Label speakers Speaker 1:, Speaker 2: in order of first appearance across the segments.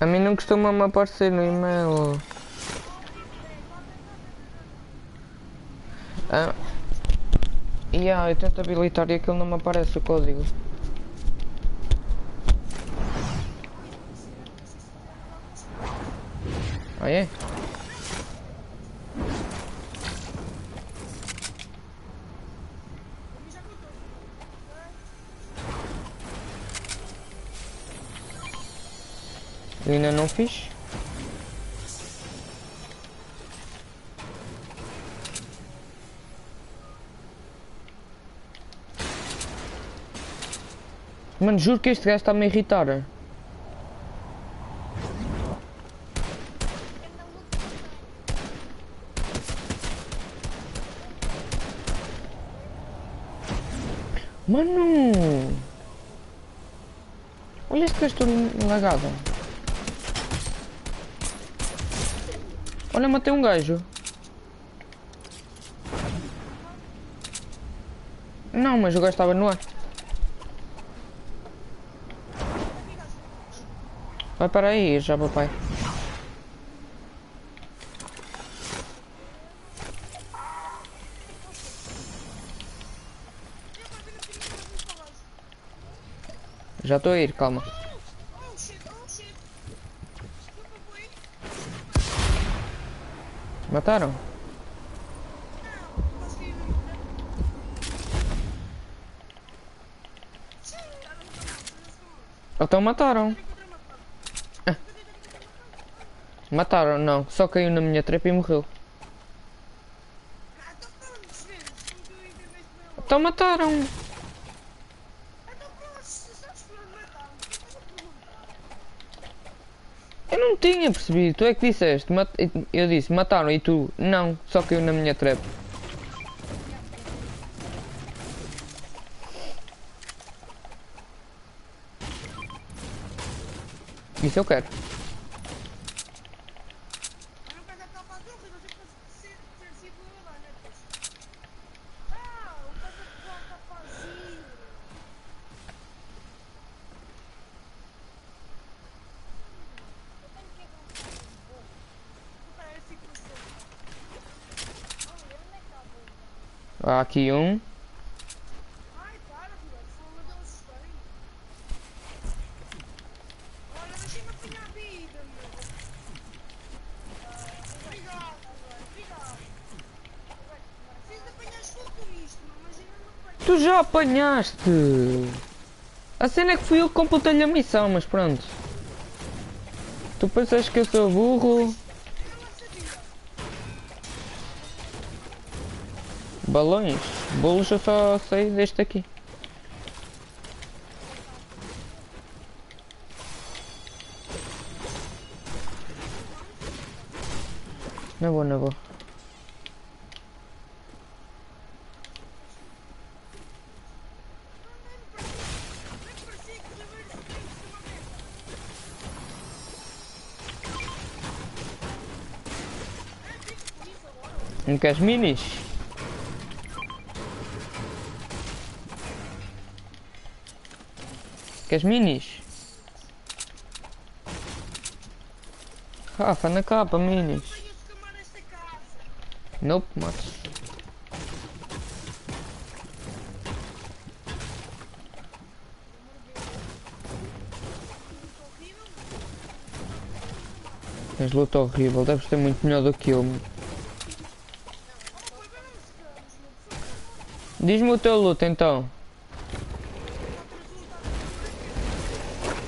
Speaker 1: A mim não costuma me aparecer no e-mail. Ah, eu tento habilitar e aquilo não me aparece o código. Ah, é? Eu ainda não fiz. Mano, juro que este gajo está-me a irritar. Mano! Olha este gajo todo lagado. Olha, matei um gajo. Não, mas o gajo estava no ar. Vai para aí, já papai. Já estou a ir, calma. Mataram? Então mataram. Ah. Mataram, não. Só caiu na minha trepa e morreu. Então mataram. Eu não tinha percebido. Tu é que disseste. Eu disse mataram e tu não. Só caiu na minha trepa. Isso eu quero. Há aqui um. Tu já apanhaste! A cena é que fui eu que completei-lhe a missão, mas pronto. Tu pensas que eu sou burro? Balões? Bolos eu só sei deste aqui. Na boa, na boa. Não queres minis? Queres minis? Rafa, na capa, minis. Nope, matos. Tens luta horrível, deves ter muito melhor do que eu. Diz-me o teu luta então.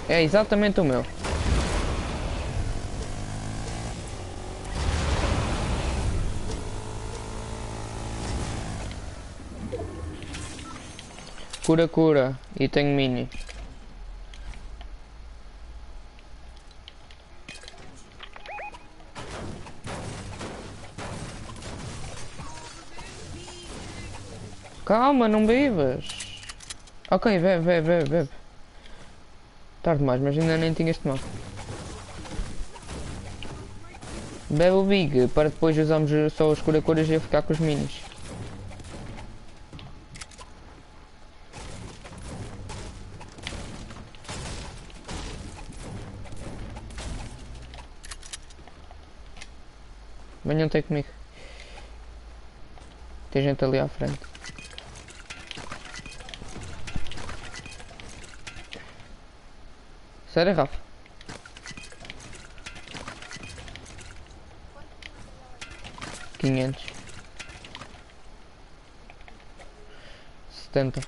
Speaker 1: É exatamente o meu. Cura, cura. E tenho mini. Calma, não bebas. Ok, bebe, bebe, bebe, bebe. Tarde demais, mas ainda nem tinha este mal. Bebe o Big, para depois usarmos só os cura-curas e eu ficar com os minis. Venham ter comigo. Tem gente ali à frente. Sério, Rafa? 500. 70.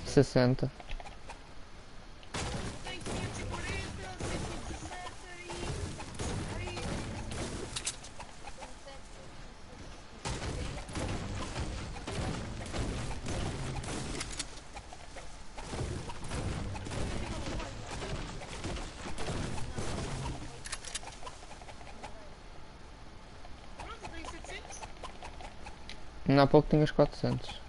Speaker 1: 60. Há pouco tinhas 400.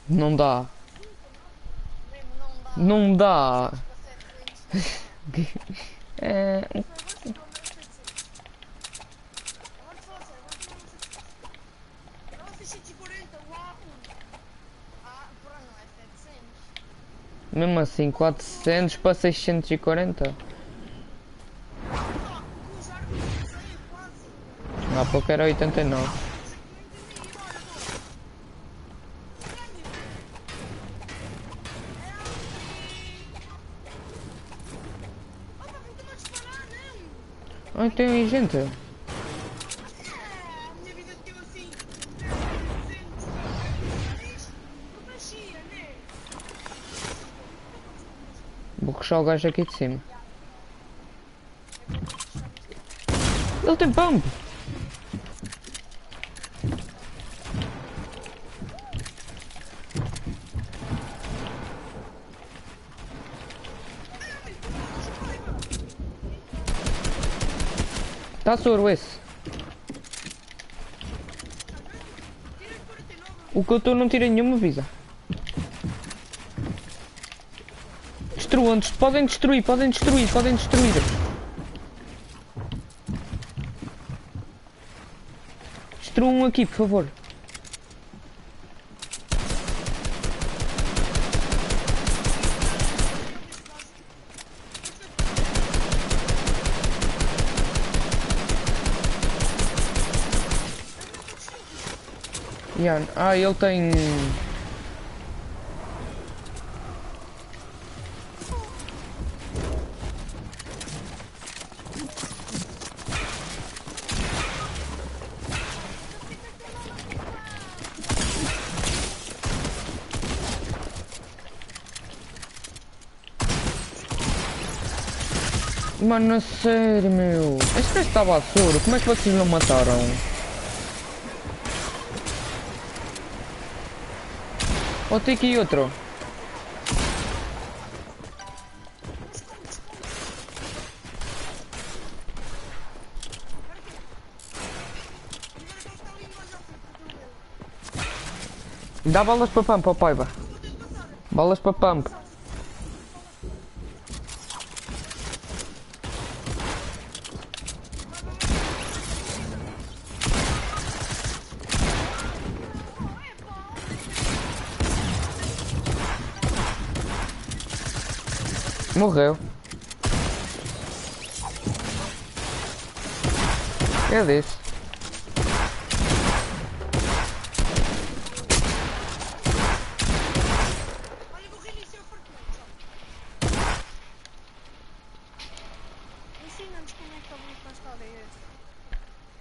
Speaker 1: Não dá. Não dá. É... Mesmo assim, 400 para 640. Há pouco era 89. Ai, tem aí gente. Vou rushar o gajo aqui de cima. Ele tem pump! Tá soro esse. O que eu estou não tira nenhuma visa. Destruam, podem destruir. Destruam aqui, por favor. Ah, ele tem... Mano, a sério, meu. Este gajo estava a soro. Como é que vocês não mataram? Oh, tem aqui outro. Dá balas para pump, ó paiva. Balas para pump. Morreu. É desse.
Speaker 2: Olha, vou reiniciar o Fortnite. Ensina-nos como é que está bonito mais tarde.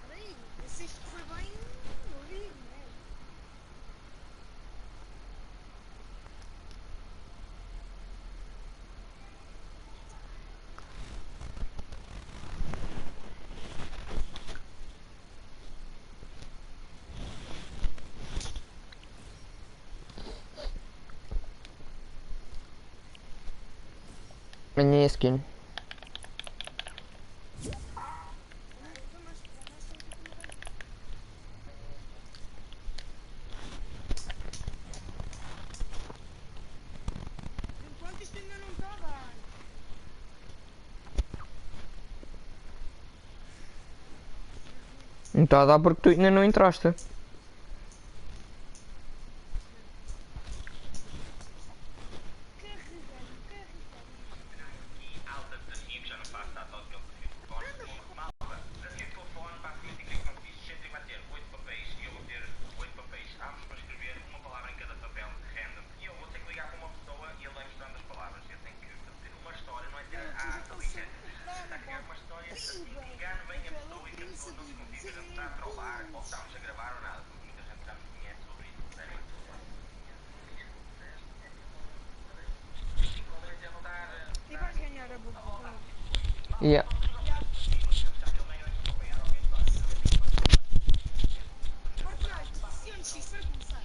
Speaker 2: Espera aí, se isto foi bem, eu digo, né?
Speaker 1: Minha skin.
Speaker 2: Enquanto isto ainda não está a dar.
Speaker 1: Não está a dar porque tu ainda não entraste.
Speaker 2: E vais ganhar a boca.
Speaker 1: Yeah.
Speaker 2: Fortnite, CMX, vai começar.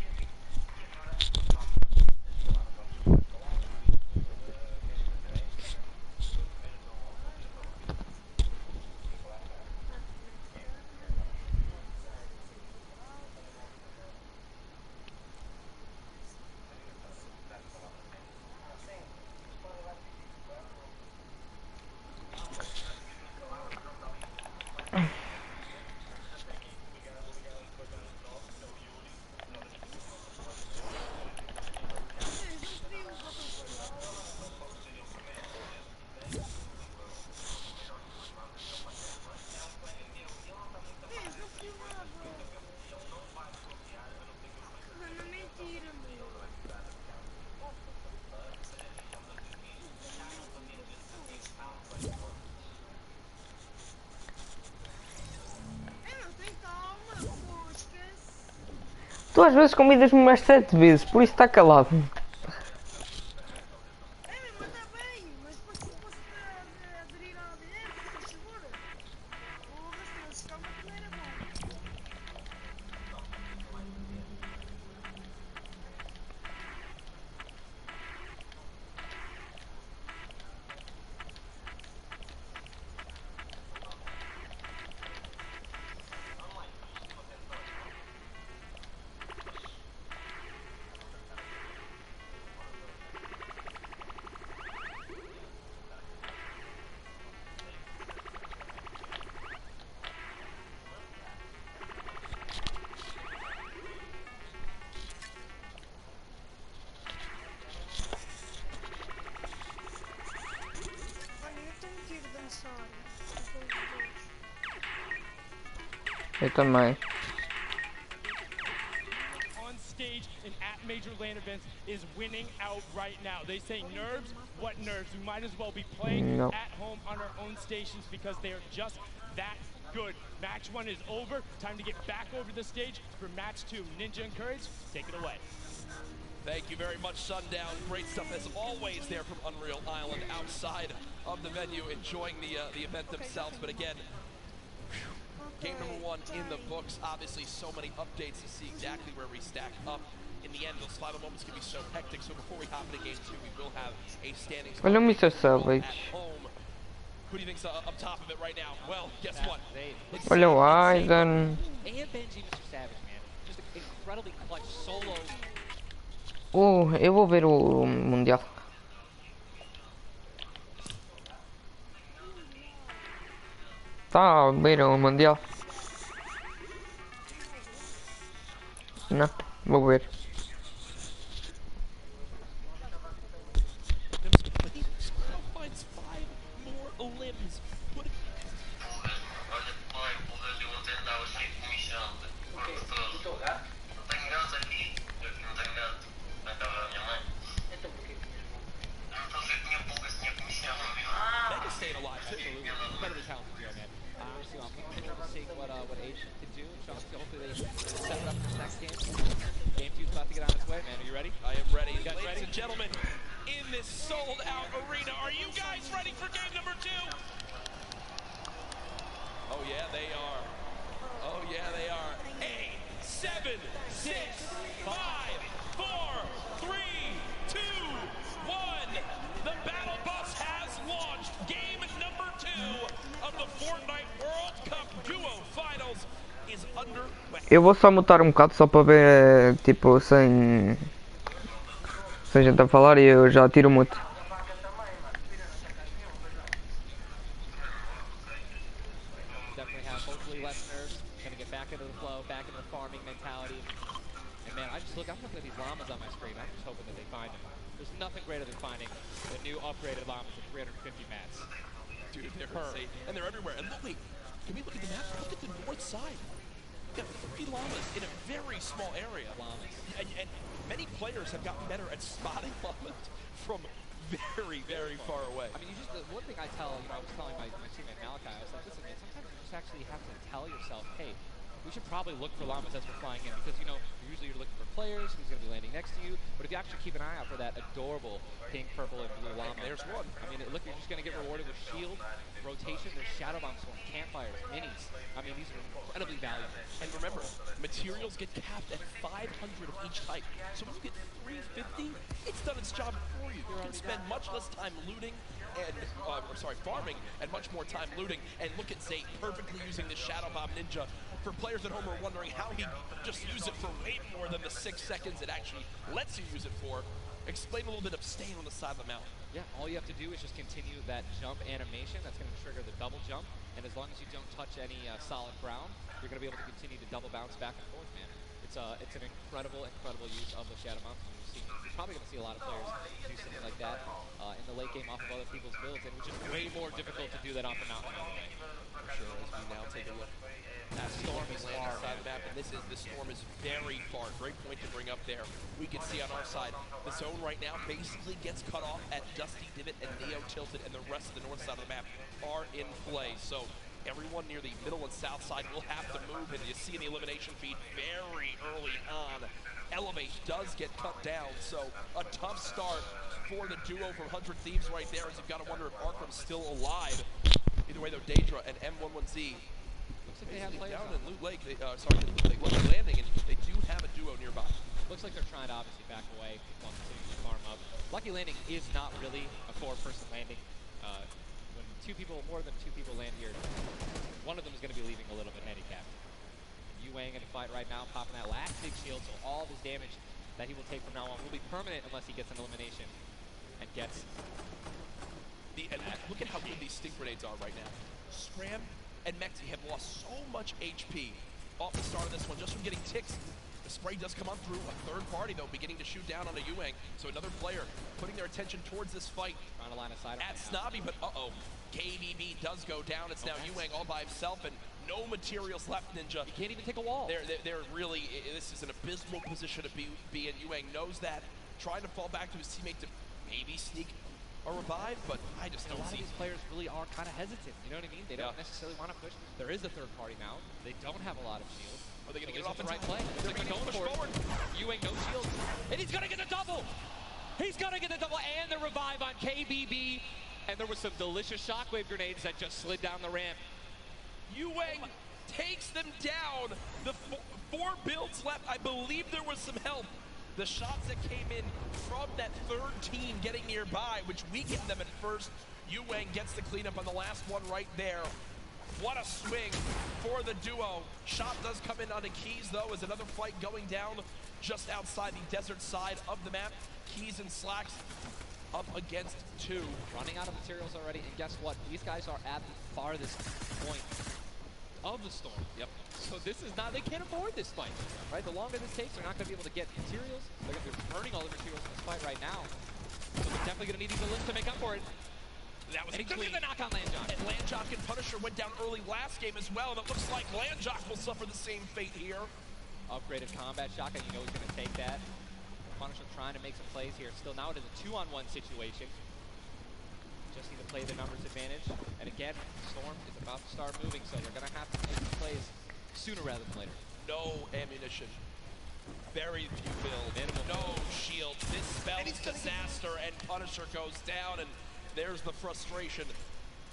Speaker 2: Vocês não podiam botar o celular. Vocês não filmavam. Mano, mentira, meu. Eu não tenho calma, pô, esquece.
Speaker 1: Tu às vezes convidas-me umas 7 vezes, por isso está calado.
Speaker 2: É, mas está bem, mas depois se fosse aderir à ADR, se faz favor. Porra, se calma que não era bom. Olha, eu estou metido a dançar.
Speaker 1: Eu também.
Speaker 3: On stage and at major LAN events is winning out right now. They say nerves, what nerves? We might as well be playing
Speaker 1: No.
Speaker 3: at home on our own stations because they are just that good. Match 1 is over. Time to get back over the stage for match 2. Ninja and Courage, take it away.
Speaker 4: Thank you very much, Sundown. Great stuff as always there from Unreal Island outside of the venue, enjoying the event themselves. But again, game number 1 in the books. Obviously, so many updates to see exactly where we stack up. In the end, those final moments can be so hectic. So before we hop into game 2, we will have a standing
Speaker 1: Olha o Mr.
Speaker 4: at
Speaker 1: Savage.
Speaker 4: home. Who do you think's up top of it right now? Well, guess what? It's
Speaker 1: Olha o
Speaker 4: Saban.
Speaker 1: Aidan.
Speaker 5: And Benji, Mr. Savage, man. Just an incredibly clutch solo.
Speaker 1: Eu vou ver o Mundial. Tá a ver o Mundial? Não, vou ver.
Speaker 4: Still finds 5 more limbs. Put it Mega staying alive too.
Speaker 5: Incredibly talented duo, man. Obviously, I'm looking forward to seeing what Asian can do. Chauncey, hopefully they set it up for this next game. Game 2's about to get on its way, man. Are you ready?
Speaker 4: I am ready.
Speaker 5: guys
Speaker 4: Ladies
Speaker 5: ready?
Speaker 4: and gentlemen, in this sold-out arena, are you guys ready for game number 2? Oh yeah, they are. Oh yeah, they are. 8, 7, 6, 5, 4, 3, 2, 1. The battle bus has launched. Game number 2 of the Fortnite World Cup Duo Finals is underway.
Speaker 1: Eu vou só mutar um bocado só para ver, tipo, sem gente a falar e eu já tiro o mute.
Speaker 5: Definitely have hopefully less nerves. Gonna get back into the flow, back into the farming mentality. And man, I'm looking at these llamas on my screen. I'm just hoping that they find them. There's nothing greater than finding the new upgraded llamas at 350 mats.
Speaker 4: Dude, they're insane. And they're everywhere. And look, wait, can we look at the map? Look at the north side. We've got 3 llamas in a very small area.
Speaker 5: Llamas.
Speaker 4: And many players have gotten better at spotting llamas from very, very far away.
Speaker 5: I mean, the one thing I tell, I was telling my teammate Malachi, I was like, listen, man, sometimes you just actually have to tell yourself, hey, we should probably look for llamas as we're flying in because, usually you're looking for players who's going to be landing next to you. But if you actually keep an eye out for that adorable pink, purple, and blue llama.
Speaker 4: There's one.
Speaker 5: I mean, look, you're just going to get rewarded with shield, rotation, there's shadow bombs, campfires, minis. I mean, these are incredibly valuable.
Speaker 4: And remember, materials get capped at 500 of each type. So when you get 350, it's done its job for you. You can spend much less time looting and, farming, and much more time looting. And look at Zay perfectly using the Shadow Bomb Ninja. For players at home who are wondering how he just used it for way more than the 6 seconds it actually lets you use it for, explain a little bit of staying on the side of the mountain.
Speaker 5: Yeah, all you have to do is just continue that jump animation. That's going to trigger the double jump. And as long as you don't touch any solid ground, you're going to be able to continue to double bounce back and forth, man. It's an incredible use of the Shadow Bomb. You're probably going to see a lot of players do something like that in the late game off of other people's builds, and which is way more difficult to do that off the mountain, by the way.
Speaker 4: For sure, as we now take a look. That storm is landing on the side of the map, and the storm is very far. Great point to bring up there. We can see on our side, the zone right now basically gets cut off at Dusty Divot and Neo Tilted, and the rest of the north side of the map are in play. So everyone near the middle and south side will have to move, and you see in the elimination feed very early on, Elevate does get cut down. So a tough start for the duo from 100 Thieves right there, as you've got to wonder if Arkham's still alive. Either way, though, Daedra and M11Z
Speaker 5: looks like they have players
Speaker 4: down in Loot Lake. Loot Landing, and they do have a duo nearby.
Speaker 5: Looks like they're trying to obviously back away while continuing to farm up. Lucky Landing is not really a 4-person landing. When more than two people land here, one of them is going to be leaving a little bit handicapped. Yuang in the fight right now, popping that last big shield, so all of his damage that he will take from now on will be permanent unless he gets an elimination and gets.
Speaker 4: Look at how good these stink grenades are right now. Scram and Mexi have lost so much HP off the start of this one just from getting ticks. The spray does come on through. A third party, though, beginning to shoot down on a Yuang. So another player putting their attention towards this fight.
Speaker 5: Trying to line of sight
Speaker 4: at Snobby, but KBB does go down. It's now Yuang all by himself, and no materials left, Ninja.
Speaker 5: He can't even take a wall.
Speaker 4: They're really, this is an abysmal position to be in. Yuang knows that, trying to fall back to his teammate to maybe sneak a revive, but I just don't see.
Speaker 5: A lot of these players really are kind of hesitant, you know what I mean? They don't necessarily want to push. There is a third party now. They don't have a lot of shield.
Speaker 4: Are they going to get it off
Speaker 5: the
Speaker 4: in
Speaker 5: right
Speaker 4: time?
Speaker 5: play?
Speaker 4: They're going to push forward.
Speaker 5: Yuang, no shield. And he's going to get the double! He's going to get the double and the revive on KBB. And there was some delicious shockwave grenades that just slid down the ramp.
Speaker 4: Yuang takes them down. The 4 builds left. I believe there was some help. The shots that came in from that third team getting nearby, which weakened them at first. Yuang gets the cleanup on the last one right there. What a swing for the duo. Shot does come in on the Keys, though, as another fight going down just outside the desert side of the map. Keys and Slacks up against 2.
Speaker 5: Running out of materials already, and guess what? These guys are at the farthest point of the storm.
Speaker 4: Yep.
Speaker 5: So this is not, they can't afford this fight, right? The longer this takes, they're not going to be able to get materials. They're burning all the materials in this fight right now. So they're definitely going to need these limbs to make up for it.
Speaker 4: That was
Speaker 5: and look at the knock on Landjock.
Speaker 4: And Landjock and Punisher went down early last game as well, and it looks like Landjock will suffer the same fate here.
Speaker 5: Upgraded combat shotgun, you know he's going to take that. Punisher trying to make some plays here. Still now it is a 2-on-1 situation. Just need to play the numbers advantage. And again, Storm is about to start moving, so they're going to have to make some plays sooner rather than later.
Speaker 4: No ammunition. Very few builds. No shield. This spells disaster, and Punisher goes down, and there's the frustration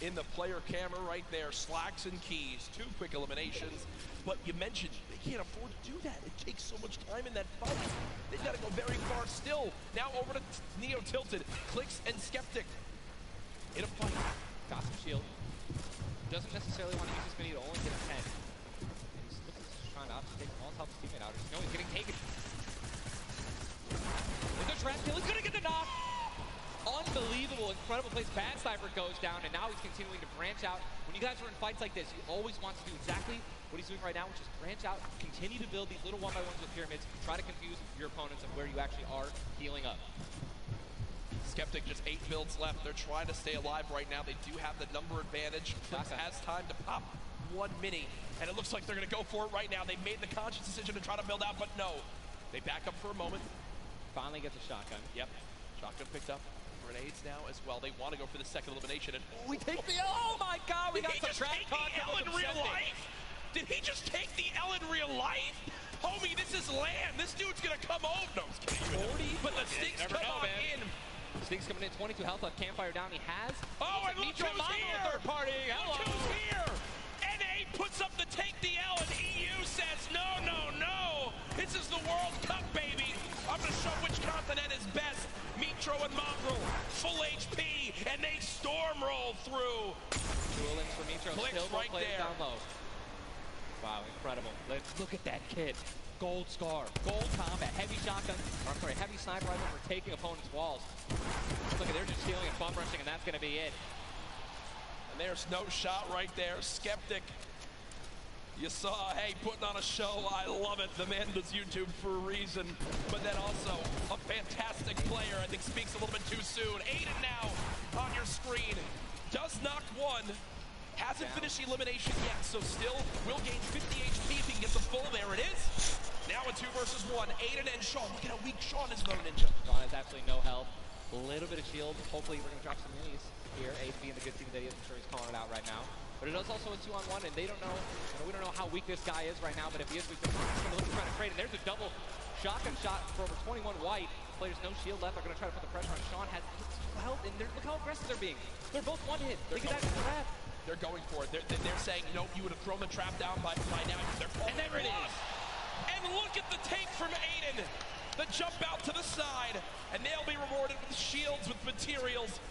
Speaker 4: in the player camera right there. Slacks and Keys, 2 quick eliminations. But you mentioned they can't afford to do that. It takes so much time in that fight. They've got to go very far still. Now over to Neo Tilted, Clicks and Skeptic in a fight.
Speaker 5: Got some shield. Doesn't necessarily want to use this mini to only get a 10. He's trying to take the ball, help his teammate out. No, he's getting taken. Is there trap kill? He's gonna get the knock! Unbelievable, incredible plays. Bad Sniper goes down, and now he's continuing to branch out. When you guys are in fights like this, you always want to do exactly what he's doing right now, which is branch out, continue to build these little 1x1s with pyramids, try to confuse your opponents of where you actually are healing up.
Speaker 4: Skeptic, just 8 builds left. They're trying to stay alive right now. They do have the number advantage. Clicks has time to pop 1 mini, and it looks like they're going to go for it right now. They made the conscious decision to try to build out, but no. They back up for a moment.
Speaker 5: Finally gets a shotgun.
Speaker 4: Yep. Shotgun picked up. grenades now as well. They want to go for the second elimination. And
Speaker 5: We take the, oh my God, we got some trap
Speaker 4: L in real life? Did he just take the L in real life? Homie, this is land. This dude's gonna come over. No, I'm just kidding.
Speaker 5: 40,
Speaker 4: but the Stinks
Speaker 5: never
Speaker 4: come
Speaker 5: know,
Speaker 4: on
Speaker 5: man.
Speaker 4: in.
Speaker 5: Stinks coming in, 22 health left, Campfire down, he has.
Speaker 4: Oh, and look
Speaker 5: Nitro
Speaker 4: who's
Speaker 5: Mama,
Speaker 4: here.
Speaker 5: third party, hello.
Speaker 4: Look who's here. NA puts up the take the L, and EU says, no, no, no. This is the World Cup, baby. I'm gonna show which continent is best. Mitro and Mongrel, full HP, and they storm roll through.
Speaker 5: Duelings for Mitro,
Speaker 4: Clicks
Speaker 5: still
Speaker 4: right
Speaker 5: plays
Speaker 4: there.
Speaker 5: down low. Wow, incredible. Let's look at that kid. Gold scar, gold combat, heavy shotgun, or I'm sorry, heavy sniper rifle for taking opponents' walls. Look at, they're just stealing and bum rushing, and that's gonna be it.
Speaker 4: And there's no shot right there. Skeptic. You saw, hey, putting on a show. I love it. The man does YouTube for a reason. But then also a fantastic player. I think speaks a little bit too soon. Aiden now on your screen. Does knock one. Hasn't finished the elimination yet, so still will gain 50 HP if he can get the full. There it is. Now a 2 versus 1. Aiden and Sean. Look at how weak Sean is though, Ninja.
Speaker 5: Sean has absolutely no health. A little bit of shield. Hopefully we're gonna drop some minis here. Aiden being the good team that he is, I'm sure he's calling it out right now. But it is also a 2-on-1, and they don't know, we don't know how weak this guy is right now, but if he is weak, they're gonna look to try to trade, and there's a double shotgun shot for over 21 white. Players no shield left, they're gonna try to put the pressure on. Sean has health, and look how aggressive they're being. They're both one hit. They can actually grab.
Speaker 4: They're going for it. They're saying, no, you would have thrown the trap down by now. They're
Speaker 5: And there it is.
Speaker 4: And look at the take from Aiden. The jump out to the side, and they'll be rewarded with shields, with materials.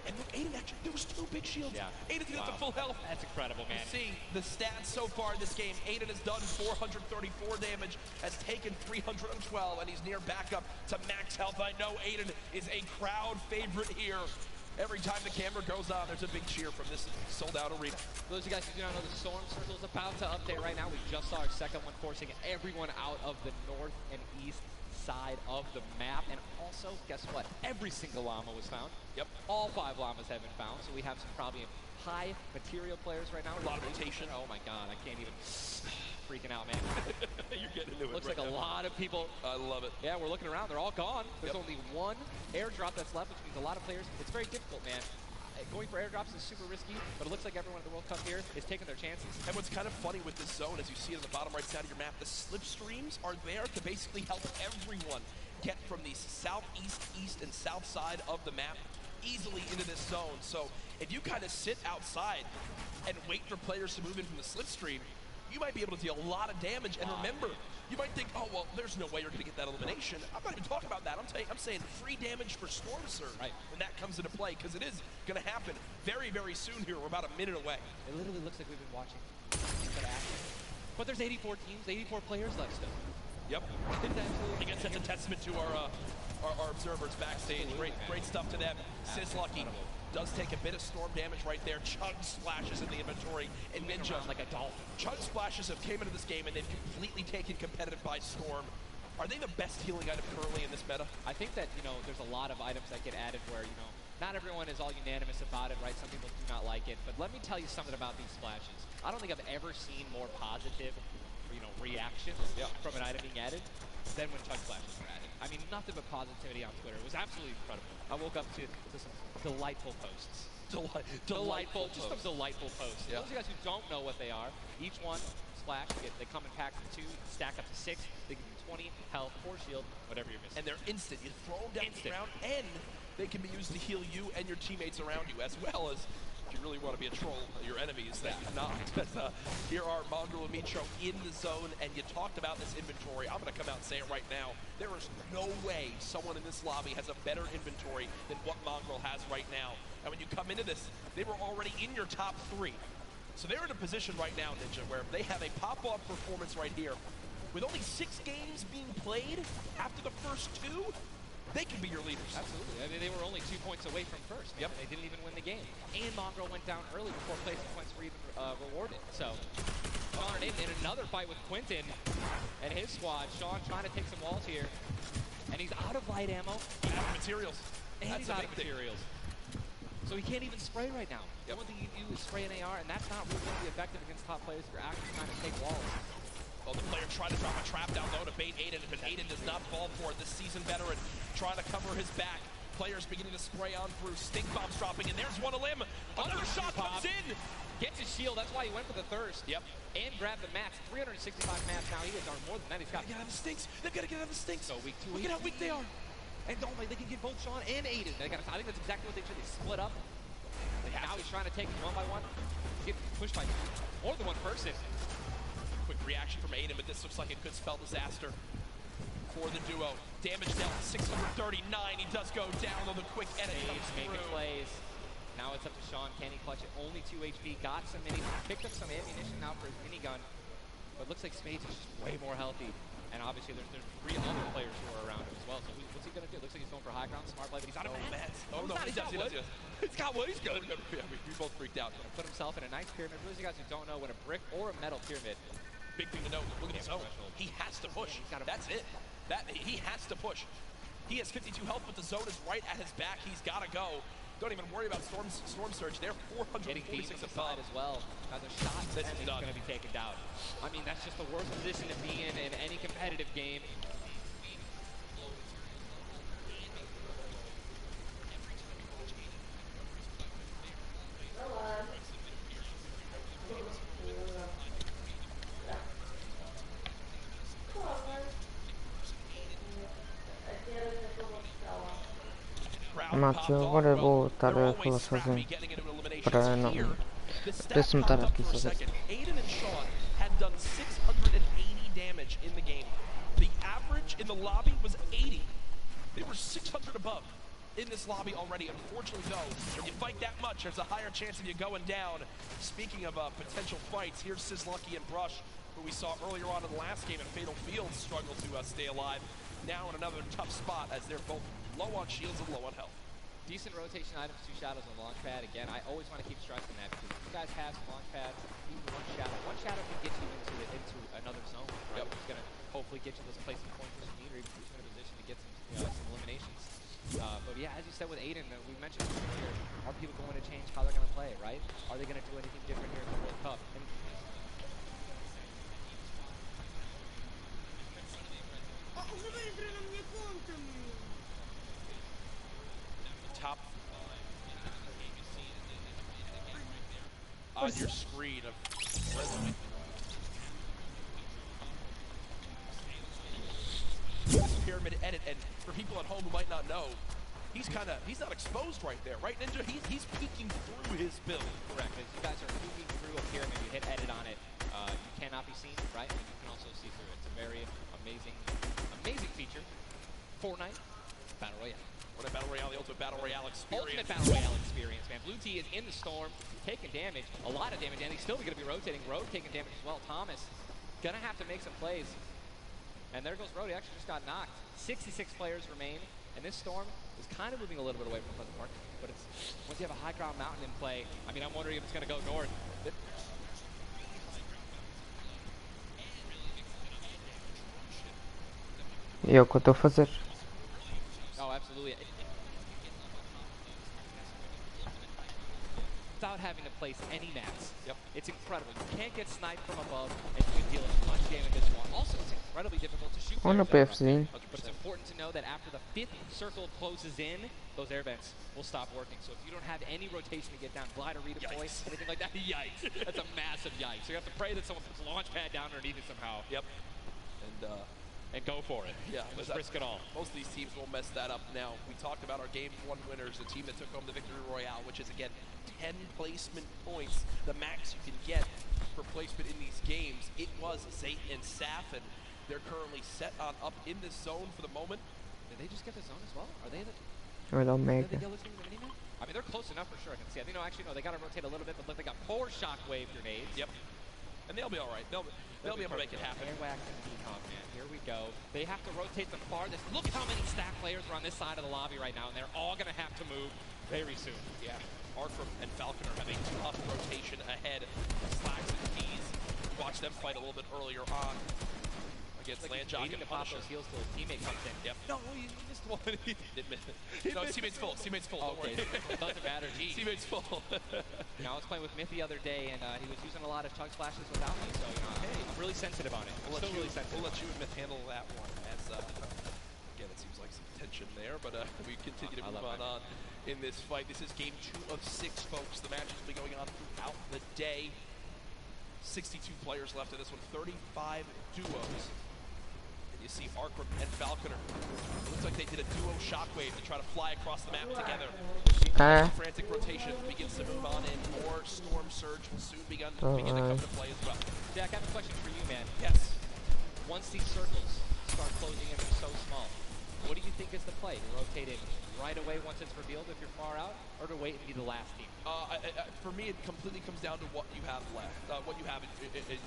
Speaker 4: And look, Aiden actually, there was 2 big shields.
Speaker 5: Yeah.
Speaker 4: Aiden's gonna get the full health.
Speaker 5: That's incredible, man.
Speaker 4: See the stats so far in this game. Aiden has done 434 damage, has taken 312, and he's near backup to max health. I know Aiden is a crowd favorite here. Every time the camera goes on, there's a big cheer from this sold-out arena.
Speaker 5: For those of you guys who do not know, the Storm Circle is about to update right now. We just saw our second one, forcing everyone out of the north and east side of the map. And also, guess what? Every single llama was found.
Speaker 4: Yep.
Speaker 5: All 5 llamas have been found, so we have some probably high material players right now.
Speaker 4: A lot of rotation.
Speaker 5: Oh my God, I can't even. Freaking out, man.
Speaker 4: You're getting into it.
Speaker 5: Looks
Speaker 4: right
Speaker 5: like a
Speaker 4: now.
Speaker 5: lot of people.
Speaker 4: I love it.
Speaker 5: Yeah, we're looking around. They're all gone. There's
Speaker 4: Yep.
Speaker 5: only 1 airdrop that's left, which means a lot of players. It's very difficult, man. Going for airdrops is super risky, but it looks like everyone at the World Cup here is taking their chances.
Speaker 4: And what's kind of funny with this zone, as you see it on the bottom right side of your map, the slipstreams are there to basically help everyone get from the southeast, east, and south side of the map easily into this zone. So if you kind of sit outside and wait for players to move in from the slipstream, you might be able to deal a lot of damage. And remember, you might think, oh, well, there's no way you're going to get that elimination. I'm not even talking about that. I'm saying free damage for Storm Surge when that comes into play, because it is going to happen very, very soon here. We're about a minute away.
Speaker 5: It literally looks like we've been watching that action. But there's 84 teams, 84 players left still.
Speaker 4: Yep. I guess that's a testament to our observers backstage. Great stuff to them. Sizlucky does take a bit of storm damage right there. Chug splashes in the inventory. And Ninja,
Speaker 5: like a dolphin.
Speaker 4: Chug splashes have came into this game and they've completely taken competitive by storm. Are they the best healing item currently in this meta?
Speaker 5: I think that, there's a lot of items that get added where, not everyone is all unanimous about it, right? Some people do not like it. But let me tell you something about these splashes. I don't think I've ever seen more positive, reactions from an item being added than when chug splashes were added. I mean, nothing but positivity on Twitter. It was absolutely incredible. I woke up to some delightful posts. Delightful, just some delightful posts.
Speaker 4: Yeah.
Speaker 5: Those of you guys who don't know what they are, each one splash, they come in packs of 2, stack up to 6. They give you 20 health, 4 shield, whatever you're missing.
Speaker 4: And they're instant. You throw them down the ground, and they can be used to heal you and your teammates around you, as well as, if you really want to be a troll, your enemies that you've not. Here are Mongrel and Mitro in the zone, and you talked about this inventory. I'm going to come out and say it right now. There is no way someone in this lobby has a better inventory than what Mongrel has right now. And when you come into this, they were already in your top 3. So they're in a position right now, Ninja, where they have a pop-off performance right here. With only 6 games being played after the first 2, they can be your leaders.
Speaker 5: Absolutely. I mean, they were only 2 points away from first.
Speaker 4: Yep.
Speaker 5: They didn't even win the game. And Mongrel went down early before placing points were even rewarded. So, Sean in another fight with Quentin and his squad. Sean trying to take some walls here. And he's out of light ammo.
Speaker 4: Out of materials.
Speaker 5: And
Speaker 4: That's
Speaker 5: he's
Speaker 4: a
Speaker 5: out
Speaker 4: big
Speaker 5: of
Speaker 4: thing.
Speaker 5: materials. So he can't even spray right now. The only thing you do is spray an AR, and that's not really going to be effective against top players if you're actually trying to take walls.
Speaker 4: Well, the player tried to drop a trap down low to bait Aiden, but Aiden does not fall for it. The seasoned veteran trying to cover his back. players beginning to spray on through. Stink bombs dropping, and there's one a limb. Another shot comes in.
Speaker 5: Gets his shield, that's why he went for the thirst.
Speaker 4: Yep.
Speaker 5: And grabbed the mats. 365 mats now. He has done more than that. He's got.
Speaker 4: Get out of the stinks. They've got to get out of the stinks.
Speaker 5: So weak 2
Speaker 4: Look at how weak they are.
Speaker 5: And don't they can get both Sean and Aiden. I think that's exactly what they should. They split up. Now he's trying to take them one by one. He's getting pushed by more than one person.
Speaker 4: Quick reaction from Aiden, but this looks like it could spell disaster for the duo. Damage dealt 639. He does go down, though the quick edit comes
Speaker 5: making
Speaker 4: through.
Speaker 5: plays. Now it's up to Sean. Can he clutch it? Only 2 HP. Got some mini. Picked up some ammunition now for his minigun. But looks like Spades is just way more healthy. And obviously there's 3 other players who are around him as well. So what's he going to do? Looks like he's going for high ground. Smart play, but he's out of mats.
Speaker 4: Oh, no,
Speaker 5: he's got wood.
Speaker 4: He's got wood. He's good. Yeah, we both freaked out.
Speaker 5: Put himself in a nice pyramid. For those of you guys who don't know, when a brick or a metal pyramid.
Speaker 4: Big thing to note. Look at his zone. He has to push. That's it. He has to push. He has 52 health, but the zone is right at his back. He's got to go. Don't even worry about Storm Surge. They're 446
Speaker 5: aside as well. Now the shot is going to be taken down. I mean, that's just the worst position to be in any competitive game.
Speaker 1: Macho, agora eu vou estar a falar sozinho para não me estar aqui sozinho.
Speaker 4: Aiden and Sean had done 680 damage in the game. The average in the lobby was 80. They were 600 above in this lobby already. Unfortunately, though, when you fight that much, there's a higher chance of you going down. Speaking of potential fights, here's Sizlucky and Brush, who we saw earlier on in the last game in Fatal Fields struggle to stay alive. Now in another tough spot as they're both low on shields and low on health.
Speaker 5: Decent rotation items, 2 shadows on launch pad. Again, I always want to keep stressing that because if you guys have some launch pad, even one shadow can get you into another zone. Right? It's going to hopefully get you those placement points that you need, or even put you in a position to get some eliminations. But yeah, as you said with Aiden, we mentioned earlier, are people going to change how they're going to play, right? Are they going to do anything different here in the World Cup? And
Speaker 4: top on your screen of resume. This pyramid edit, and for people at home who might not know, he's not exposed right there, right, Ninja? He's peeking through his build.
Speaker 5: Correct. As you guys are peeking through a pyramid, you hit edit on it. You cannot be seen, right? And you can also see through it. It's a very amazing feature. Fortnite Battle Royale.
Speaker 4: What a Battle Royale, the ultimate Battle Royale experience.
Speaker 5: Ultimate Battle Royale experience, man. Blue T is in the storm, taking damage, a lot of damage, and he's still going to be rotating. Road taking damage as well. Thomas going to have to make some plays. And there goes Road. He actually just got knocked. 66 players remain, and this storm is kind of moving a little bit away from Pleasant Park. But it's once you have a high ground mountain in play, I mean, I'm wondering if it's going to go north.
Speaker 1: E é o que eu estou a fazer.
Speaker 5: Oh, absolutely. Without having to place any mats.
Speaker 4: Yep.
Speaker 5: It's incredible. You can't get sniped from above, and you can deal as much damage as you want. Also, it's incredibly difficult to shoot.
Speaker 1: Olha o PFzinho.
Speaker 5: But it's important to know that after the 5th circle closes in, those air vents will stop working. So if you don't have any rotation to get down, glider, redeploy, anything like that, yikes. That's a massive yikes. So you have to pray that someone puts a launch pad down underneath it somehow.
Speaker 4: Yep.
Speaker 5: And go for it.
Speaker 4: Yeah,
Speaker 5: just risk it all.
Speaker 4: Most of these teams will mess that up. Now, we talked about our Game 1 winners, the team that took home the Victory Royale, which is, again, 10 placement points, the max you can get for placement in these games. It was Zayt and Saf, and they're currently set on up in this zone for the moment.
Speaker 5: Did they just get the zone as well? Are they the...
Speaker 1: Or they'll make
Speaker 5: it. I mean, they're close enough for sure. I can see. I think, no, actually, no, they got to rotate a little bit, but look, they got 4 shockwave grenades.
Speaker 4: Yep. And they'll be all right. They'll be able to make it happen.
Speaker 5: Airwax and decom, man. Here we go. They have to rotate the farthest. Look how many staff players are on this side of the lobby right now, and they're all going to have to move very soon.
Speaker 4: Yeah. Arfram and Falcon are having tough rotation ahead. Slacks and Keys. Watch them fight a little bit earlier on against Landjock and
Speaker 5: Punisher. Heals till his teammate comes in.
Speaker 4: Yep. No, he missed one. He did miss it. No, his teammate's full. Teammate's full.
Speaker 5: Oh, okay. Doesn't matter. Geez.
Speaker 4: Teammate's full.
Speaker 5: You know, I was playing with Myth the other day, and he was using a lot of chug splashes without me, so, you know, hey, I'm really sensitive on it.
Speaker 4: We'll let you and Myth handle that one as Again, it seems like some tension there, but we continue to move on in this fight. This is game 2 of 6, folks. The match has been going on throughout the day. 62 players left in this one, 35 duos. And you see Arkram and Falconer. It looks like they did a duo shockwave to try to fly across the map together. Frantic rotation begins to move on in. More Storm Surge will soon begin to come to play as well.
Speaker 5: Jack, I have a question for you, man.
Speaker 4: Yes.
Speaker 5: Once these circles start closing in so small, what do you think is the play? To rotate it right away once it's revealed if you're far out, or to wait and be the last team?
Speaker 4: For me, it completely comes down to what you have left, what you have in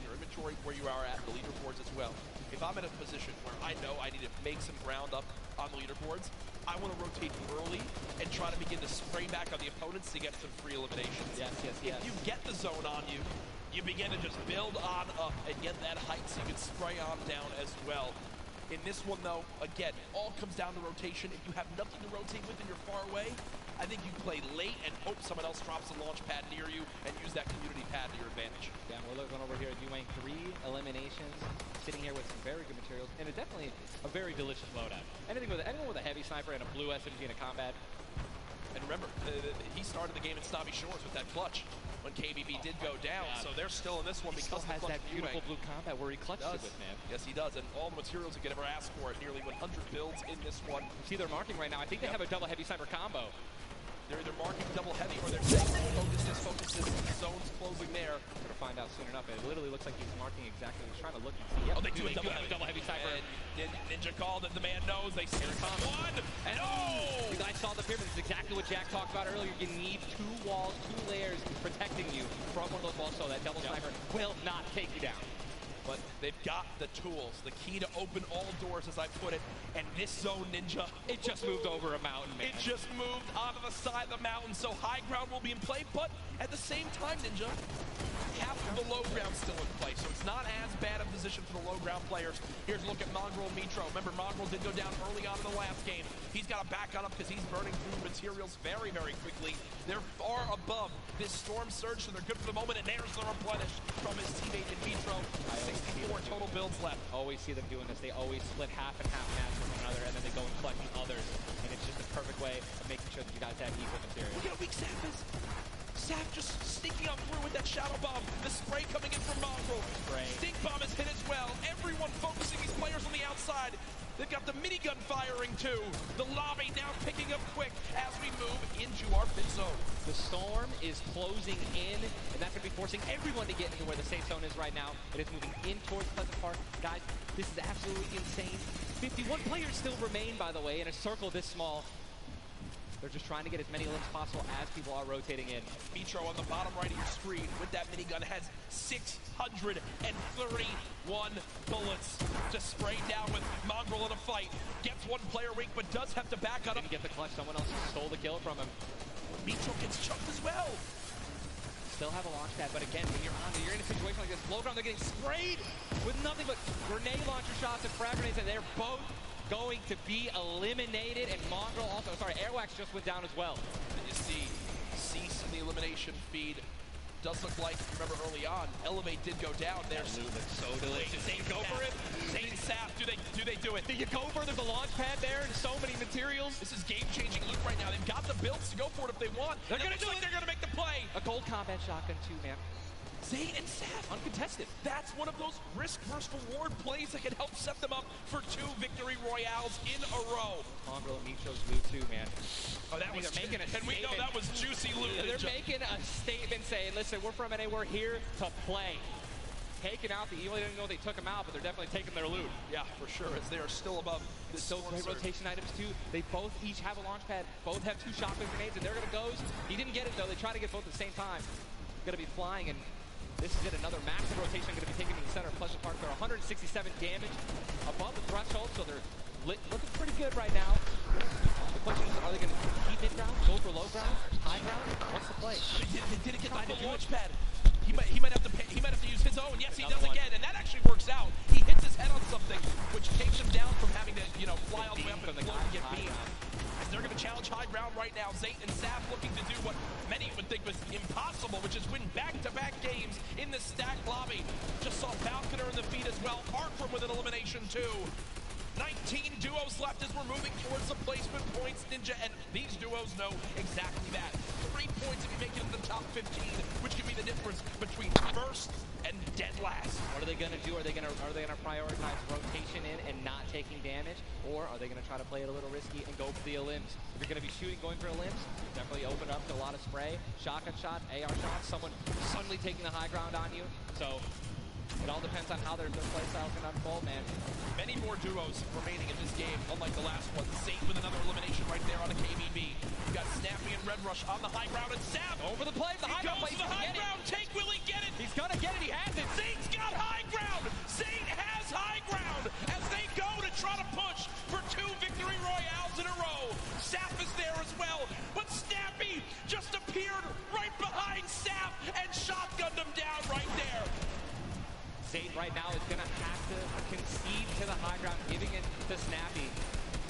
Speaker 4: your inventory, where you are at, the leaderboards as well. If I'm in a position where I know I need to make some ground up on the leaderboards, I want to rotate early and try to begin to spray back on the opponents to get some free eliminations.
Speaker 5: Yes.
Speaker 4: If you get the zone on you, you begin to just build on up and get that height so you can spray on down as well. In this one, though, again, all comes down to rotation. If you have nothing to rotate with and you're far away, I think you play late and hope someone else drops a launch pad near you and use that community pad to your advantage.
Speaker 5: Yeah, we're looking over here doing 3 eliminations, sitting here with some very good materials, and definitely a very delicious loadout. Anyone with a heavy sniper and a blue SMG in a combat.
Speaker 4: And remember, he started the game in Snobby Shores with that clutch when KBB did go down, so they're still in this one because
Speaker 5: he still has that beautiful blue combat where he clutched it with, man.
Speaker 4: Yes, he does, and all the materials you could ever ask for, nearly 100 builds in this one.
Speaker 5: See, they're marking right now. I think they have a double heavy sniper combo.
Speaker 4: They're either marking double heavy or they're saying focuses, zones closing there.
Speaker 5: We're gonna find out soon enough. It literally looks like he's marking exactly. He's trying to look and see. Yep,
Speaker 4: they do
Speaker 5: have a double heavy sniper.
Speaker 4: And Ninja called it. The man knows. They see one. And
Speaker 5: you guys saw the pyramid. This is exactly what Jack talked about earlier. You need 2 walls, 2 layers protecting you from one of those walls, so that double sniper will not take you down.
Speaker 4: But they've got the tools, the key to open all doors, as I put it. And this zone, Ninja,
Speaker 5: it just moved over a mountain, man.
Speaker 4: It just moved onto the side of the mountain, so high ground will be in play. But at the same time, Ninja, half of the low ground still in play, so it's not as bad a position for the low ground players. Here's a look at Mongrel and Mitro. Remember, Mongrel did go down early on in the last game. He's got to back on up because he's burning through materials very, very quickly. They're far above this Storm Surge, so they're good for the moment, and there's the replenish from his teammate in Mitro. 64 total builds left.
Speaker 5: Always see them doing this. They always split half and half match with one another, and then they go and collect the others. And it's just a perfect way of making sure that you guys have equal material.
Speaker 4: Look at how weak Saf is. Saf just sneaking up through with that shadow bomb. The spray coming in from Mongrel. Stink bomb is hit as well. Everyone focusing these players on the outside. They've got the minigun firing too. The lobby now picking up quick as we move into our pit zone.
Speaker 5: The storm is closing in, and that's going to be forcing everyone to get into where the safe zone is right now. It is moving in towards Pleasant Park. Guys, this is absolutely insane. 51 players still remain, by the way, in a circle this small. They're just trying to get as many limbs possible as people are rotating in.
Speaker 4: Mitro on the bottom right of your screen with that minigun has 631 bullets to spray down with Mongrel in a fight. Gets 1 player weak, but does have to back up.
Speaker 5: Didn't get the clutch. Someone else stole the kill from him.
Speaker 4: Mitro gets chunked as well.
Speaker 5: Still have a launch pad, but again, when you're in a situation like this, low ground, they're getting sprayed with nothing but grenade launcher shots and frag grenades, and they're both going to be eliminated, and Mongrel also, Airwax just went down as well.
Speaker 4: And you see Cease in the elimination feed. Does look like, remember early on, Elevate did go down there.
Speaker 5: That loot looks so delicious.
Speaker 4: They go for it. Zane and Saf, do they do it?
Speaker 5: Do you go for it? There's a launch pad there and so many materials.
Speaker 4: This is game-changing loot right now. They've got the builds to go for it if they want.
Speaker 5: They're going to do it.
Speaker 4: They're going to make the play.
Speaker 5: A gold combat shotgun too, man.
Speaker 4: Zane and Saf uncontested. That's one of those risk versus reward plays that can help set them up for 2 victory royales in a row.
Speaker 5: Mongrel and Mitro's loot too, man.
Speaker 4: Oh, that was making a statement. And we know that was juicy loot.
Speaker 5: They're making a statement saying, listen, we're from NA, we're here to play. Taking out the evil, they didn't know they took them out, but they're definitely taking their loot.
Speaker 4: Yeah, for sure, as they are still above this.
Speaker 5: So great rotation items too. They both each have a launch pad, both have 2 shotgun grenades, and they're gonna go. He didn't get it though, they try to get both at the same time. Gonna be flying, and this is it, another massive rotation going to be taken to the center of Pleasant Park. They're 167 damage above the threshold, so they're looking pretty good right now. The question is, are they going to keep mid-ground, go for low ground, high ground? What's the play?
Speaker 4: They didn't get the launch pad. He might have to use his own. Yes, he does again, and that actually works out. He hits his head on something, which takes him down from having to, fly all the way up and get beamed. They're going to challenge high ground right now. Zayt and Saf looking to do what many would think was impossible, which is win back-to-back games in the stacked lobby. Just saw Falconer in the feed as well. Arkram with an elimination too. 19 duos left as we're moving towards the placement points, Ninja, and these duos know exactly that. 3 points if you make it into the top 15, which could be the difference between first and dead last.
Speaker 5: What are they gonna do? Are they gonna prioritize rotation in and not taking damage, or are they gonna try to play it a little risky and go for the limbs? If you're gonna be shooting, going for a limbs, definitely open up to a lot of spray, shotgun shots, AR shots, someone suddenly taking the high ground on you. So it all depends on how their play style's gonna unfold, man.
Speaker 4: Many more duos remaining in this game, unlike the last one. Safe with another elimination right there on a KBB. You've got Snappy and Red Rush on the high ground, and Sab
Speaker 5: Over the play, the high ground play.
Speaker 4: goes to the high ground. Take, will he get it?
Speaker 5: He's gonna get it, he has it.
Speaker 4: Zane's got high ground. Zane has high ground as they go to try to push for 2 victory royales in a row. Sap is there as well, but Snappy just appeared right behind Sap and shotgunned him down right there.
Speaker 5: Zane right now is gonna have to concede to the high ground, giving it to Snappy.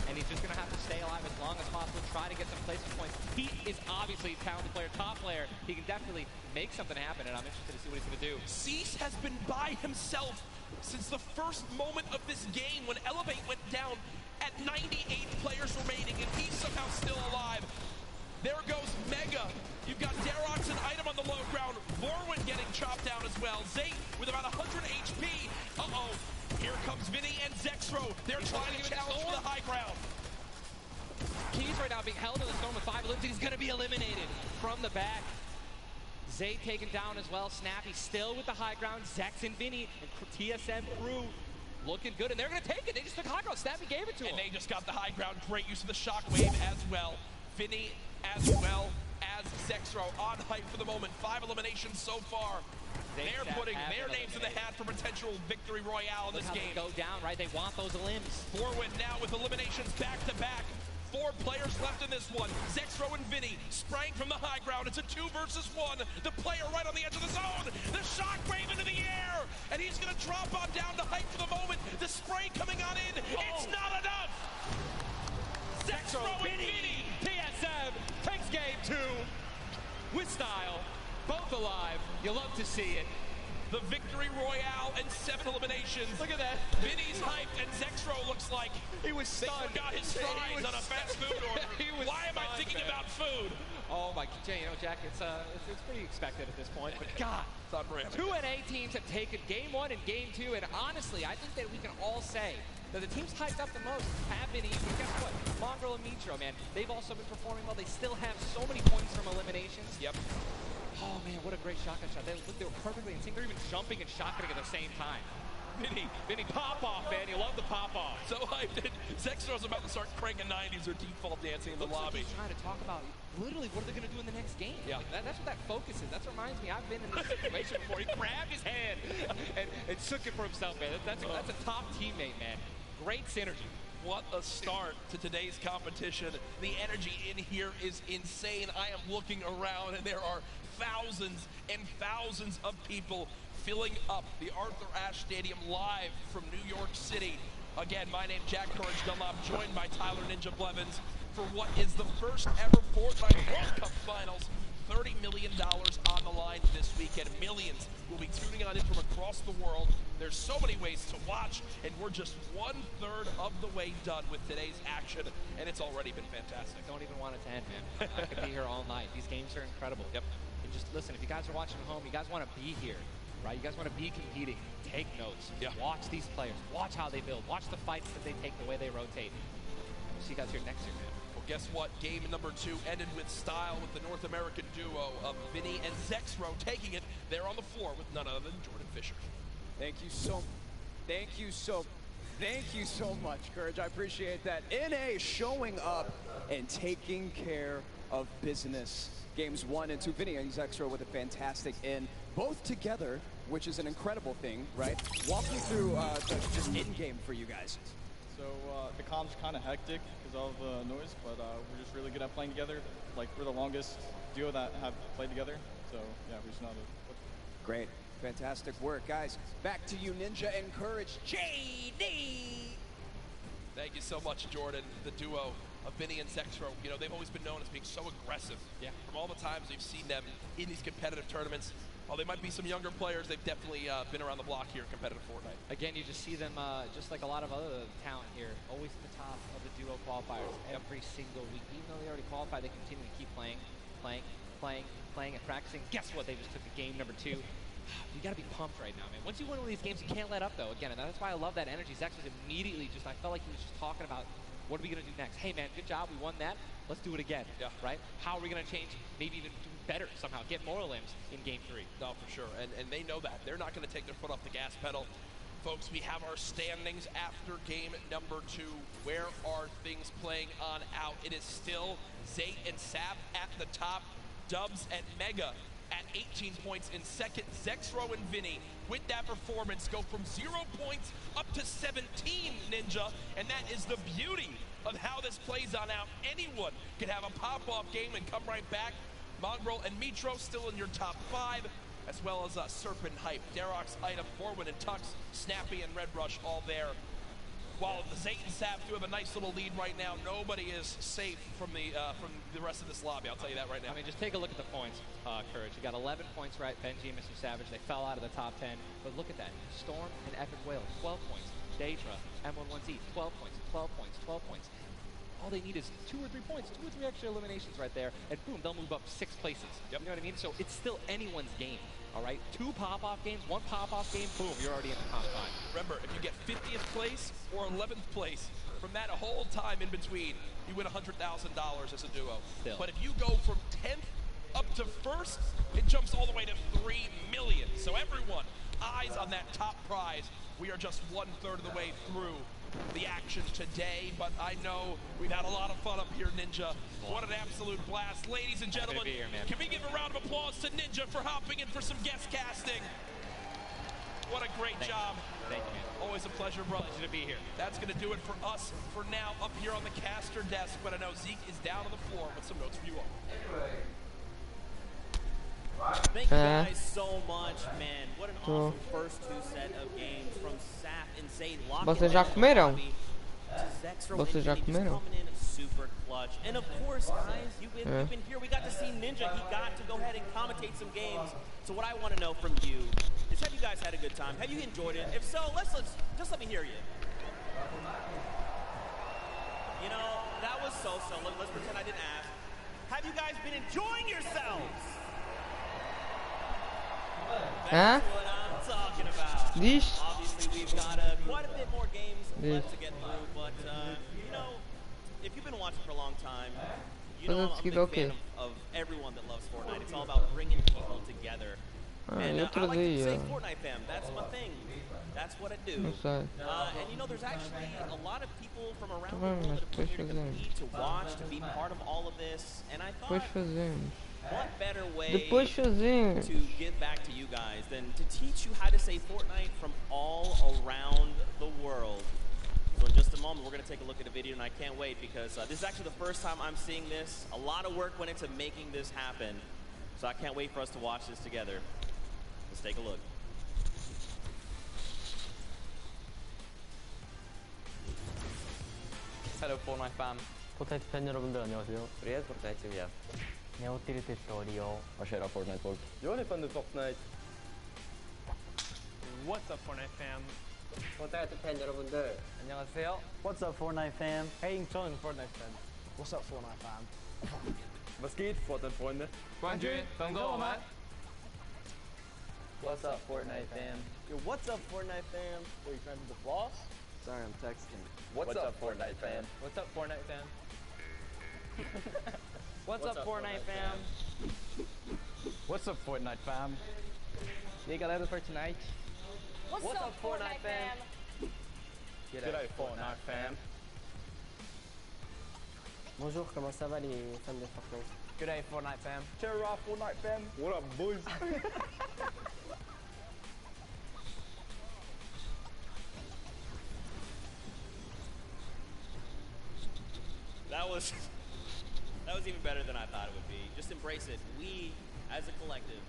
Speaker 5: And he's just gonna have to stay alive as long as possible, try to get some placement points. He is obviously a talented player, top player. He can definitely make something happen, and I'm interested to see what he's gonna do.
Speaker 4: Cease has been by himself since the first moment of this game when Elevate went down at 98 players remaining, and he's somehow still alive. There goes Mega. You've got Darox and Item on the low ground. Vorwin getting chopped down as well. Zate with about 100 HP. Uh-oh. Here comes Vinny and Zexro. They're trying to challenge for the high ground.
Speaker 5: Keys right now being held in the storm with 5 limbs. He's gonna be eliminated from the back. Zay taken down as well. Snappy still with the high ground. Zex and Vinny and TSM crew looking good, and they're gonna take it. They just took high ground. Snappy gave it to him.
Speaker 4: And they just got the high ground. Great use of the shockwave as well. Vinny as well as Zexro on hype for the moment. 5 eliminations so far. They're putting their names in the hat for potential victory royale in this game.
Speaker 5: Go down, right? They want those limbs.
Speaker 4: Forward now with eliminations back to back. 4 players left in this one. Zexro and Vinny spraying from the high ground. It's a 2 versus 1. The player right on the edge of the zone. The shockwave into the air. And he's going to drop on down to hype for the moment. The spray coming on in. It's not enough. Zexro and Vinny.
Speaker 5: TSM takes game 2 with style. Both alive. You love to see it.
Speaker 4: The victory royale and 7 eliminations.
Speaker 5: Look at that.
Speaker 4: Vinny's hyped and Zexro looks like
Speaker 5: he was stunned.
Speaker 4: He forgot his fries on a fast food order. Why am I thinking about food?
Speaker 5: Oh my, you know, Jack, it's pretty expected at this point, but God,
Speaker 4: It's unreal.
Speaker 5: 2 NA teams have taken game 1 and game 2, and honestly, I think that we can all say that the teams hyped up the most have been easy. Guess what? Mongrel and Mitro, man, they've also been performing well. They still have so many points from eliminations.
Speaker 4: Yep.
Speaker 5: Oh man, what a great shotgun shot. They were perfectly in sync. They're even jumping and shotgunning at the same time. Vinny, pop off, man. You love the pop off.
Speaker 4: So hyped. Zexro's about to start cranking 90s or default dancing in the lobby.
Speaker 5: Like he's trying to talk about literally what are they going to do in the next game.
Speaker 4: Yeah.
Speaker 5: Like that's what that focus is. That reminds me, I've been in this situation before. He grabbed his hand and took it for himself, man. That's a top teammate, man. Great synergy.
Speaker 4: What a start to today's competition. The energy in here is insane. I am looking around and there are thousands and thousands of people filling up the Arthur Ashe Stadium live from New York City. Again, my name's Jack Courage Dunlop, joined by Tyler Ninja Blevins for what is the first ever Fortnite World Cup Finals. $30 million on the line this weekend. Millions will be tuning on in from across the world. There's so many ways to watch, and we're just 1/3 of the way done with today's action, and it's already been fantastic.
Speaker 5: Don't even want it to end, man. I could be here all night. These games are incredible.
Speaker 4: Yep.
Speaker 5: And just listen, if you guys are watching at home, you guys want to be here, right? You guys want to be competing. Take notes.
Speaker 4: Yeah.
Speaker 5: Watch these players. Watch how they build. Watch the fights that they take, the way they rotate. We'll see you guys here next year, man.
Speaker 4: Well, guess what? Game number 2 ended with style with the North American duo of Vinny and Zexro taking it there on the floor with none other than Jordan Fisher.
Speaker 6: Thank you so much, Courage. I appreciate that. NA showing up and taking care of business. Games 1 and 2. Vinny and Zexro with a fantastic in. Both together, which is an incredible thing, right? Walk me through just in-game for you guys.
Speaker 7: So the comp's kind of hectic because of the noise, but we're just really good at playing together. Like, we're the longest duo that have played together, so yeah, we just know how to.
Speaker 6: Great. Fantastic work, guys. Back to you, Ninja and Courage. JD!
Speaker 4: Thank you so much, Jordan. The duo of Vinny and Zexro. You know, they've always been known as being so aggressive.
Speaker 5: Yeah.
Speaker 4: From all the times we've seen them in these competitive tournaments. While they might be some younger players, they've definitely been around the block here in competitive Fortnite.
Speaker 5: Again, you just see them, just like a lot of other talent here, always at the top of the duo qualifiers every single week. Even though they already qualified, they continue to keep playing, and practicing. Guess what? They just took the game number 2. You got to be pumped right now, man. Once you win one of these games, you can't let up, though. Again, and that's why I love that energy. Zex was immediately just, I felt like he was just talking about, what are we going to do next? Hey, man, good job. We won that. Let's do it again.
Speaker 4: Yeah.
Speaker 5: Right? How are we going to change, maybe even do better somehow, get more limbs in game 3?
Speaker 4: No, for sure. And they know that. They're not going to take their foot off the gas pedal. Folks, we have our standings after game number 2. Where are things playing on out? It is still Zate and Sap at the top. Dubs and Mega at 18 points in second. Zexro and Vinny with that performance go from 0 points up to 17, Ninja. And that is the beauty of how this plays on out. Anyone can have a pop-off game and come right back. Mongrel and Mitro still in your top 5, as well as Serpent Hype, Darox, Item, Forwin, and Tux, Snappy, and Red Rush all there. While the Zayt and Sap do have a nice little lead right now, nobody is safe from the rest of this lobby, I'll tell you that right now.
Speaker 5: I mean, just take a look at the points, Courage. You got 11 points, right? Benji and Mr. Savage, they fell out of the top 10. But look at that. Storm and Epic Whale, 12 points. Daedra, M11Z, 12 points, 12 points, 12 points. All they need is 2 or 3 points, 2 or 3 extra eliminations right there, and boom, they'll move up 6 places. Yep. You know what I mean? So it's still anyone's game, all right? 2 pop-off games, 1 pop-off game, boom, you're already in the top 5.
Speaker 4: Remember, if you get 50th place or 11th place, from that whole time in between, you win $100,000 as a duo.
Speaker 5: Still.
Speaker 4: But if you go from 10th up to 1st, it jumps all the way to 3 million. So everyone, eyes on that top prize. We are just 1/3 of the way through the action today, but I know we've had a lot of fun up here, Ninja. What an absolute blast. Ladies and gentlemen,
Speaker 5: here,
Speaker 4: can we give a round of applause to Ninja for hopping in for some guest casting? What a great job.
Speaker 5: Thank you, man.
Speaker 4: Always a pleasure, brother.
Speaker 5: Pleasure to be here.
Speaker 4: That's going to do it for us for now up here on the caster desk, but I know Zeke is down on the floor with some notes for you all.
Speaker 8: Thank you guys so much, man. What an awesome first 2 set of games from Sap and Zayt.
Speaker 1: Vocês já comeram?
Speaker 8: Vocês já comeram? Super clutch. And of course, guys, you've been here. We got to see Ninja. He got to go ahead and commentate some games. So what I want to know from you is, have you guys had a good time? Have you enjoyed it? If so, let's just let me hear you. You know, that was so-so. Let's pretend I didn't ask. Have you guys been enjoying yourselves? That's what I'm talking about. Obviously, we've got quite a bit more games left to get through, but you know, if you've been watching for a long time, you know I'm a big fan of everyone that loves Fortnite. It's all about bringing people together. And I like to say Fortnite fam, that's my thing. That's what I do. And you know, there's actually a lot of people from around the world that are here to compete, to watch, to be part of all of this. And I thought, what better way to give back to you guys than to teach you how to say Fortnite from all around the world. So in just a moment, we're going to take a look at a video, and I can't wait because this is actually the first time I'm seeing this. A lot of work went into making this happen. So I can't wait for us to watch this together. Let's take a look.
Speaker 9: Hello Fortnite fam.
Speaker 10: 포트나이트 팬 여러분들 안녕하세요.
Speaker 9: Привет, Fortnite-via.
Speaker 10: Ne ho detto io.
Speaker 9: Vad Fortnite folk?
Speaker 11: Jag är fan du Fortnite.
Speaker 3: What's up, Fortnite fam?
Speaker 10: 포트나이트 팬 여러분들 안녕하세요.
Speaker 12: What's up, Fortnite fam? Hey, Chong, Fortnite fan. What's up, Fortnite fam?
Speaker 11: Was geht, Fortnite-Freunde?
Speaker 3: What's
Speaker 9: up Fortnite fam?
Speaker 12: Yo, what's up, Fortnite fam? Wait, you the boss?
Speaker 9: Sorry, I'm texting.
Speaker 11: What's up, Fortnite fam?
Speaker 10: What's up Fortnite fam? What's up Fortnite fam?
Speaker 12: What's up, Fortnite fam?
Speaker 10: E aí galera do Fortnite.
Speaker 13: What's up, Fortnite fam?
Speaker 11: G'day, Fortnite fam.
Speaker 10: Bonjour, comment ça va les fans de Fortnite?
Speaker 12: G'day, Fortnite fam.
Speaker 11: Cheer up, Fortnite fam. What up, boys?
Speaker 8: That was even better than I thought it would be. Just embrace it. We, as a collective,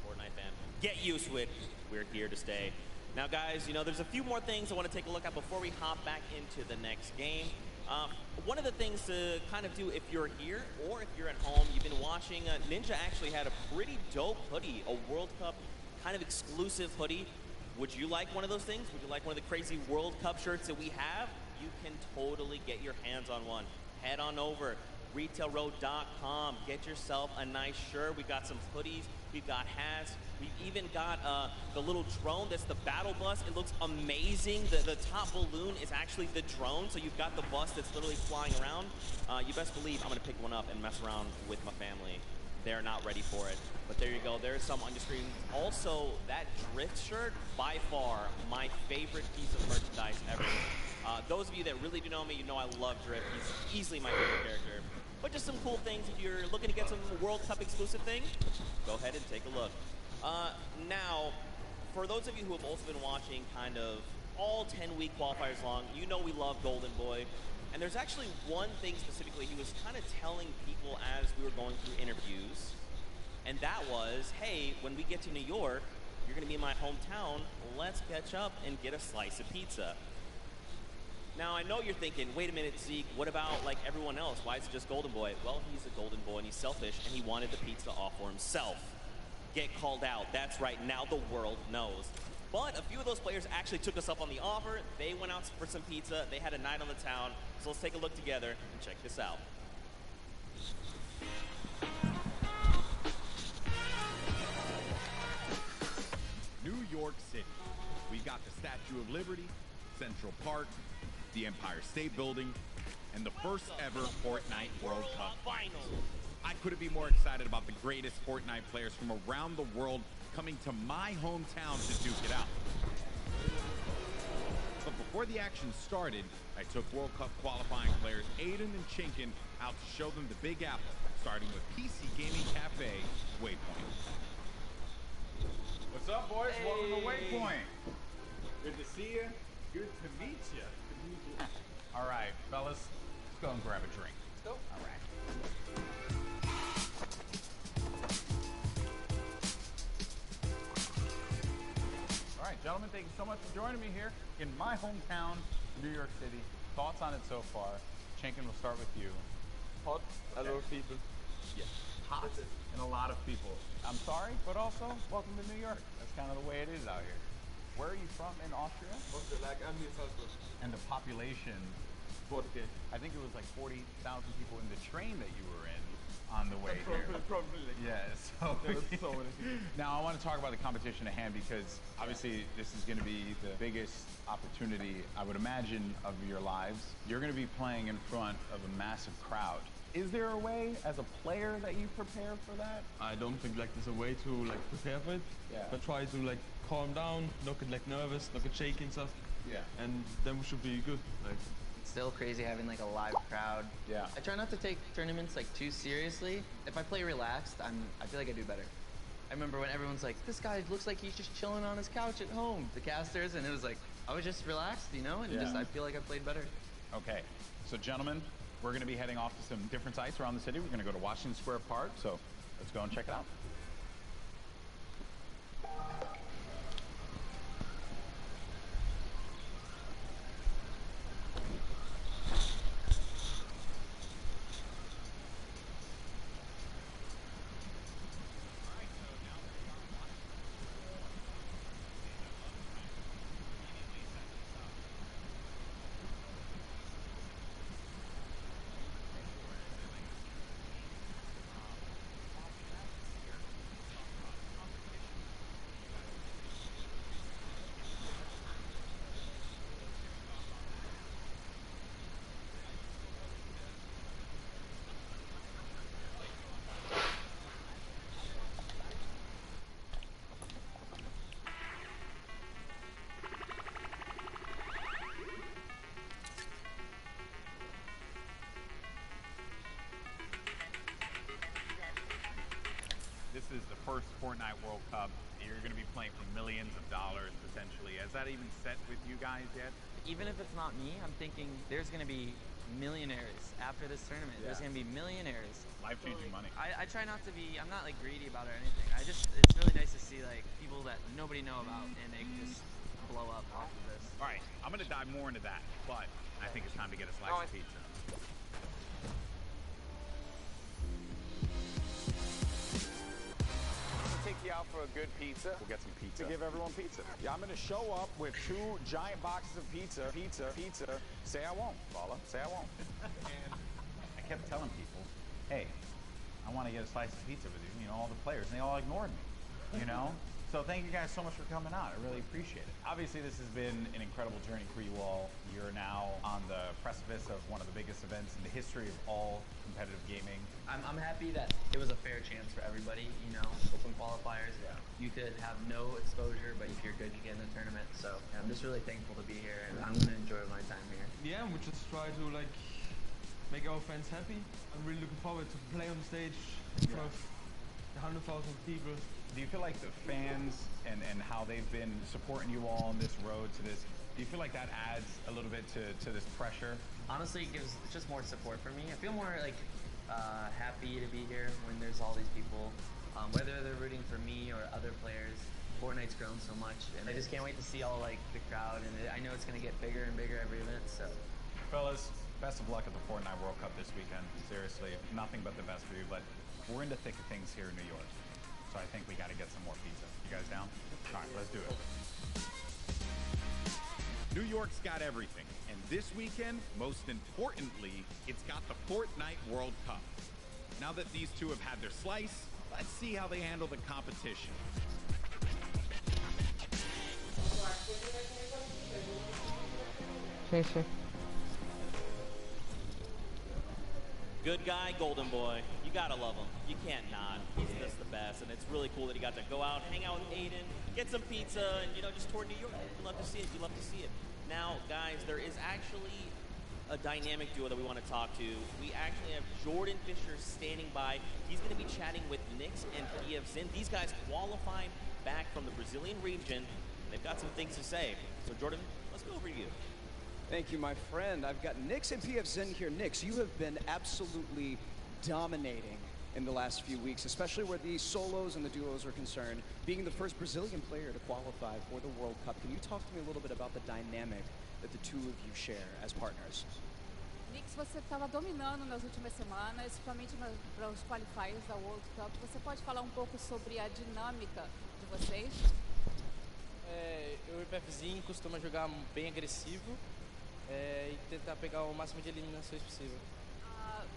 Speaker 8: Fortnite fam, get used to it. We're here to stay. Now, guys, you know, there's a few more things I want to take a look at before we hop back into the next game. One of the things to kind of do if you're here or if you're at home, you've been watching, Ninja actually had a pretty dope hoodie, a World Cup kind of exclusive hoodie. Would you like one of those things? Would you like one of the crazy World Cup shirts that we have? You can totally get your hands on one. Head on over, retailroad.com. Get yourself a nice shirt. We've got some hoodies. We've got hats. We've even got the little drone that's the battle bus. It looks amazing. The top balloon is actually the drone, so you've got the bus that's literally flying around. You best believe I'm going to pick one up and mess around with my family. They're not ready for it. But there you go. There's some on your screen. Also, that Drift shirt, by far, my favorite piece of merchandise ever. Those of you that really do know me, you know I love Drift. He's easily my favorite character. But just some cool things. If you're looking to get some World Cup exclusive thing, go ahead and take a look. Now, for those of you who have also been watching kind of all 10-week qualifiers long, you know we love Golden Boy. And there's actually one thing specifically he was kind of telling people as we were going through interviews. And that was, hey, when we get to New York, you're going to be in my hometown. Let's catch up and get a slice of pizza. Now, I know you're thinking, wait a minute, Zeke, what about like everyone else? Why is it just Golden Boy? Well, he's a Golden Boy and he's selfish and he wanted the pizza off for himself. Get called out. That's right. Now the world knows. But a few of those players actually took us up on the offer. They went out for some pizza. They had a night on the town. So let's take a look together and check this out.
Speaker 14: New York City. We got the Statue of Liberty, Central Park, the Empire State Building, and the first ever Fortnite World Cup Finals. I couldn't be more excited about the greatest Fortnite players from around the world coming to my hometown to duke it out. But before the action started, I took World Cup qualifying players Aiden and Chinkin out to show them the Big Apple, starting with PC Gaming Cafe, Waypoint.
Speaker 15: What's up, boys? Hey. Welcome to Waypoint. Good to see you. Good to meet you. All right, fellas, let's go and grab a drink. Let's go. All right. All right, gentlemen, thank you so much for joining me here in my hometown, New York City. Thoughts on it so far? Chinkin, we'll start with you.
Speaker 11: Hot, a lot of people.
Speaker 15: Yes, hot and a lot of people. I'm sorry, but also, welcome to New York. That's kind of the way it is out here. Where are you from in Austria?
Speaker 11: Austria, like I'm in Salzburg.
Speaker 15: And the population, I think it was like 40,000 people in the train that you were in on the way here.
Speaker 11: Probably.
Speaker 15: Yeah, so, now I want to talk about the competition at hand because obviously this is going to be the biggest opportunity, I would imagine, of your lives. You're going to be playing in front of a massive crowd. Is there a way, as a player, that you prepare for that?
Speaker 16: I don't think like there's a way to like prepare for it.
Speaker 15: Yeah.
Speaker 16: But try to like calm down, not get like nervous, not get shaky and stuff.
Speaker 15: Yeah.
Speaker 16: And then we should be good. Like.
Speaker 9: It's still crazy having like a live crowd.
Speaker 15: Yeah.
Speaker 9: I try not to take tournaments like too seriously. If I play relaxed, I feel like I do better. I remember when everyone's like, this guy looks like he's just chilling on his couch at home, the casters, and it was like, I was just relaxed, you know, and just I feel like I played better.
Speaker 15: Okay, so gentlemen, we're going to be heading off to some different sites around the city. We're going to go to Washington Square Park, so let's go and check it out. This is the first Fortnite World Cup. You're going to be playing for millions of dollars, potentially. Has that even set with you guys yet?
Speaker 17: Even if it's not me, I'm thinking there's going to be millionaires after this tournament.
Speaker 15: Yeah.
Speaker 17: There's going to be millionaires.
Speaker 15: Life-changing money.
Speaker 17: I try not to be, I'm not like greedy about it or anything. It's really nice to see like people that nobody know about and they just blow up off of this.
Speaker 14: All right, I'm gonna dive more into that, but I think it's time to get a slice of pizza.
Speaker 15: Take you out for a good pizza.
Speaker 14: We'll get some pizza.
Speaker 15: To give everyone pizza. Yeah, I'm gonna show up with 2 giant boxes of pizza. Say I won't, Faltam. Say I won't.
Speaker 18: And I kept telling people, hey, I want to get a slice of pizza with you, all the players, and they all ignored me, So thank you guys so much for coming out. I really appreciate it. Obviously, this has been an incredible journey for you all. You're now on the precipice of one of the biggest events in the history of all competitive gaming.
Speaker 9: I'm happy that it was a fair chance for everybody, open qualifiers. Yeah. You could have no exposure, but if you're good, you get in the tournament. So I'm just really thankful to be here, and I'm going to enjoy my time here.
Speaker 16: Yeah, we just try to make our fans happy. I'm really looking forward to play on stage in front of 100,000 people.
Speaker 18: Do you feel like the fans and how they've been supporting you all on this road to this, do you feel like that adds a little bit to this pressure?
Speaker 9: Honestly, it's just more support for me. I feel more happy to be here when there's all these people, whether they're rooting for me or other players. Fortnite's grown so much, and I just can't wait to see all the crowd, and I know it's going to get bigger and bigger every event. So,
Speaker 18: fellas, best of luck at the Fortnite World Cup this weekend. Seriously, nothing but the best for you. But we're in the thick of things here in New York, so I think we got to get some more pizza. You guys down? All right, let's do it.
Speaker 14: New York's got everything, and this weekend, most importantly, it's got the Fortnite World Cup. Now that these two have had their slice, let's see how they handle the competition.
Speaker 8: Good guy, golden boy. You gotta love him. You can't not. He's just the best, and it's really cool that he got to go out, hang out with Aiden, get some pizza, and just tour New York. You love to see it. You love to see it. Now, guys, there is actually a dynamic duo that we want to talk to. We actually have Jordan Fisher standing by. He's going to be chatting with Nix and PFZin. These guys qualified back from the Brazilian region. They've got some things to say. So, Jordan, let's go over to you.
Speaker 6: Thank you, my friend. I've got Nix and PFZin here. Nix, you have been absolutely dominating in the last few weeks, especially where the solos and the duos are concerned, being the first Brazilian player to qualify for the World Cup. Can you talk to me a little bit about the dynamic that the two of you share as partners?
Speaker 19: Nix, você estava dominando nas últimas semanas, principalmente para os qualifiers da World Cup. Você pode falar um pouco sobre a dinâmica de vocês?
Speaker 10: Eu e o PFzinho costuma jogar bem agressivo e tentar pegar o máximo de eliminações possível.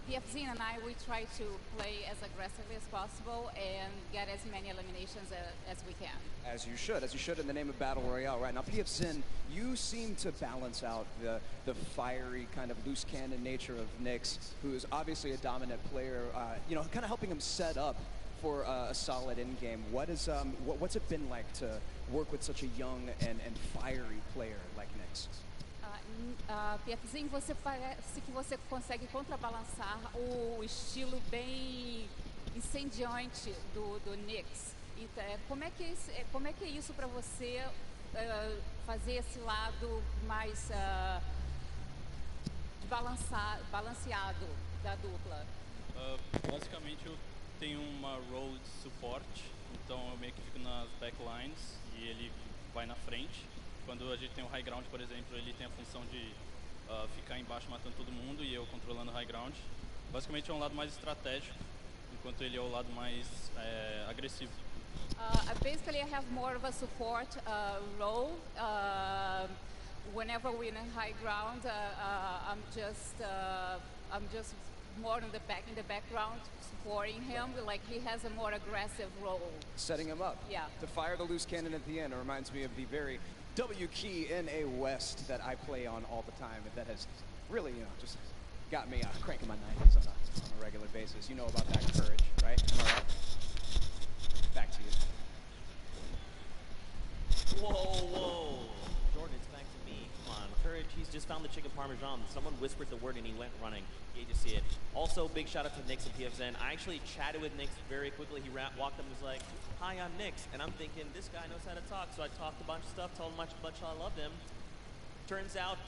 Speaker 19: PFZin and I, we try to play as aggressively as possible and get as many eliminations as we can.
Speaker 6: As you should in the name of Battle Royale, right? Now, PFZin, you seem to balance out the fiery kind of loose cannon nature of Nix, who is obviously a dominant player, kind of helping him set up for a solid in-game. What's it been like to work with such a young and fiery player like Nix?
Speaker 19: PFzinho, você parece que você consegue contrabalançar o estilo bem incendiante do Nix. Então, como é que é isso para você fazer esse lado mais balanceado da dupla?
Speaker 20: Basicamente eu tenho uma role de suporte, então eu meio que fico nas backlines e ele vai na frente. Quando a gente tem o high ground, por exemplo, ele tem a função de ficar embaixo matando todo mundo e eu controlando o high ground. Basicamente é um lado mais estratégico, enquanto ele é o lado mais agressivo.
Speaker 19: Basically, I have more of a support role. Whenever we're in high ground, I'm just more in the background, supporting him. Like he has a more aggressive role.
Speaker 6: Setting him up.
Speaker 19: Yeah.
Speaker 6: To fire the loose cannon at the end. It reminds me of the very W key in a West that I play on all the time. That has really, just got me cranking my 90s on a regular basis. You know about that courage, right? Am I right? Back to you.
Speaker 8: Whoa. Jordan, it's back to me. Come on. Courage, he's just found the chicken parmesan. Someone whispered the word and he went running. You just see it. Also, big shout out to Nix and PFZin. I actually chatted with Nix very quickly. He walked up and was like, "Hi, I'm Nix." And I'm thinking, this guy knows how to talk. So I talked a bunch of stuff, told him how much I loved him. Turns out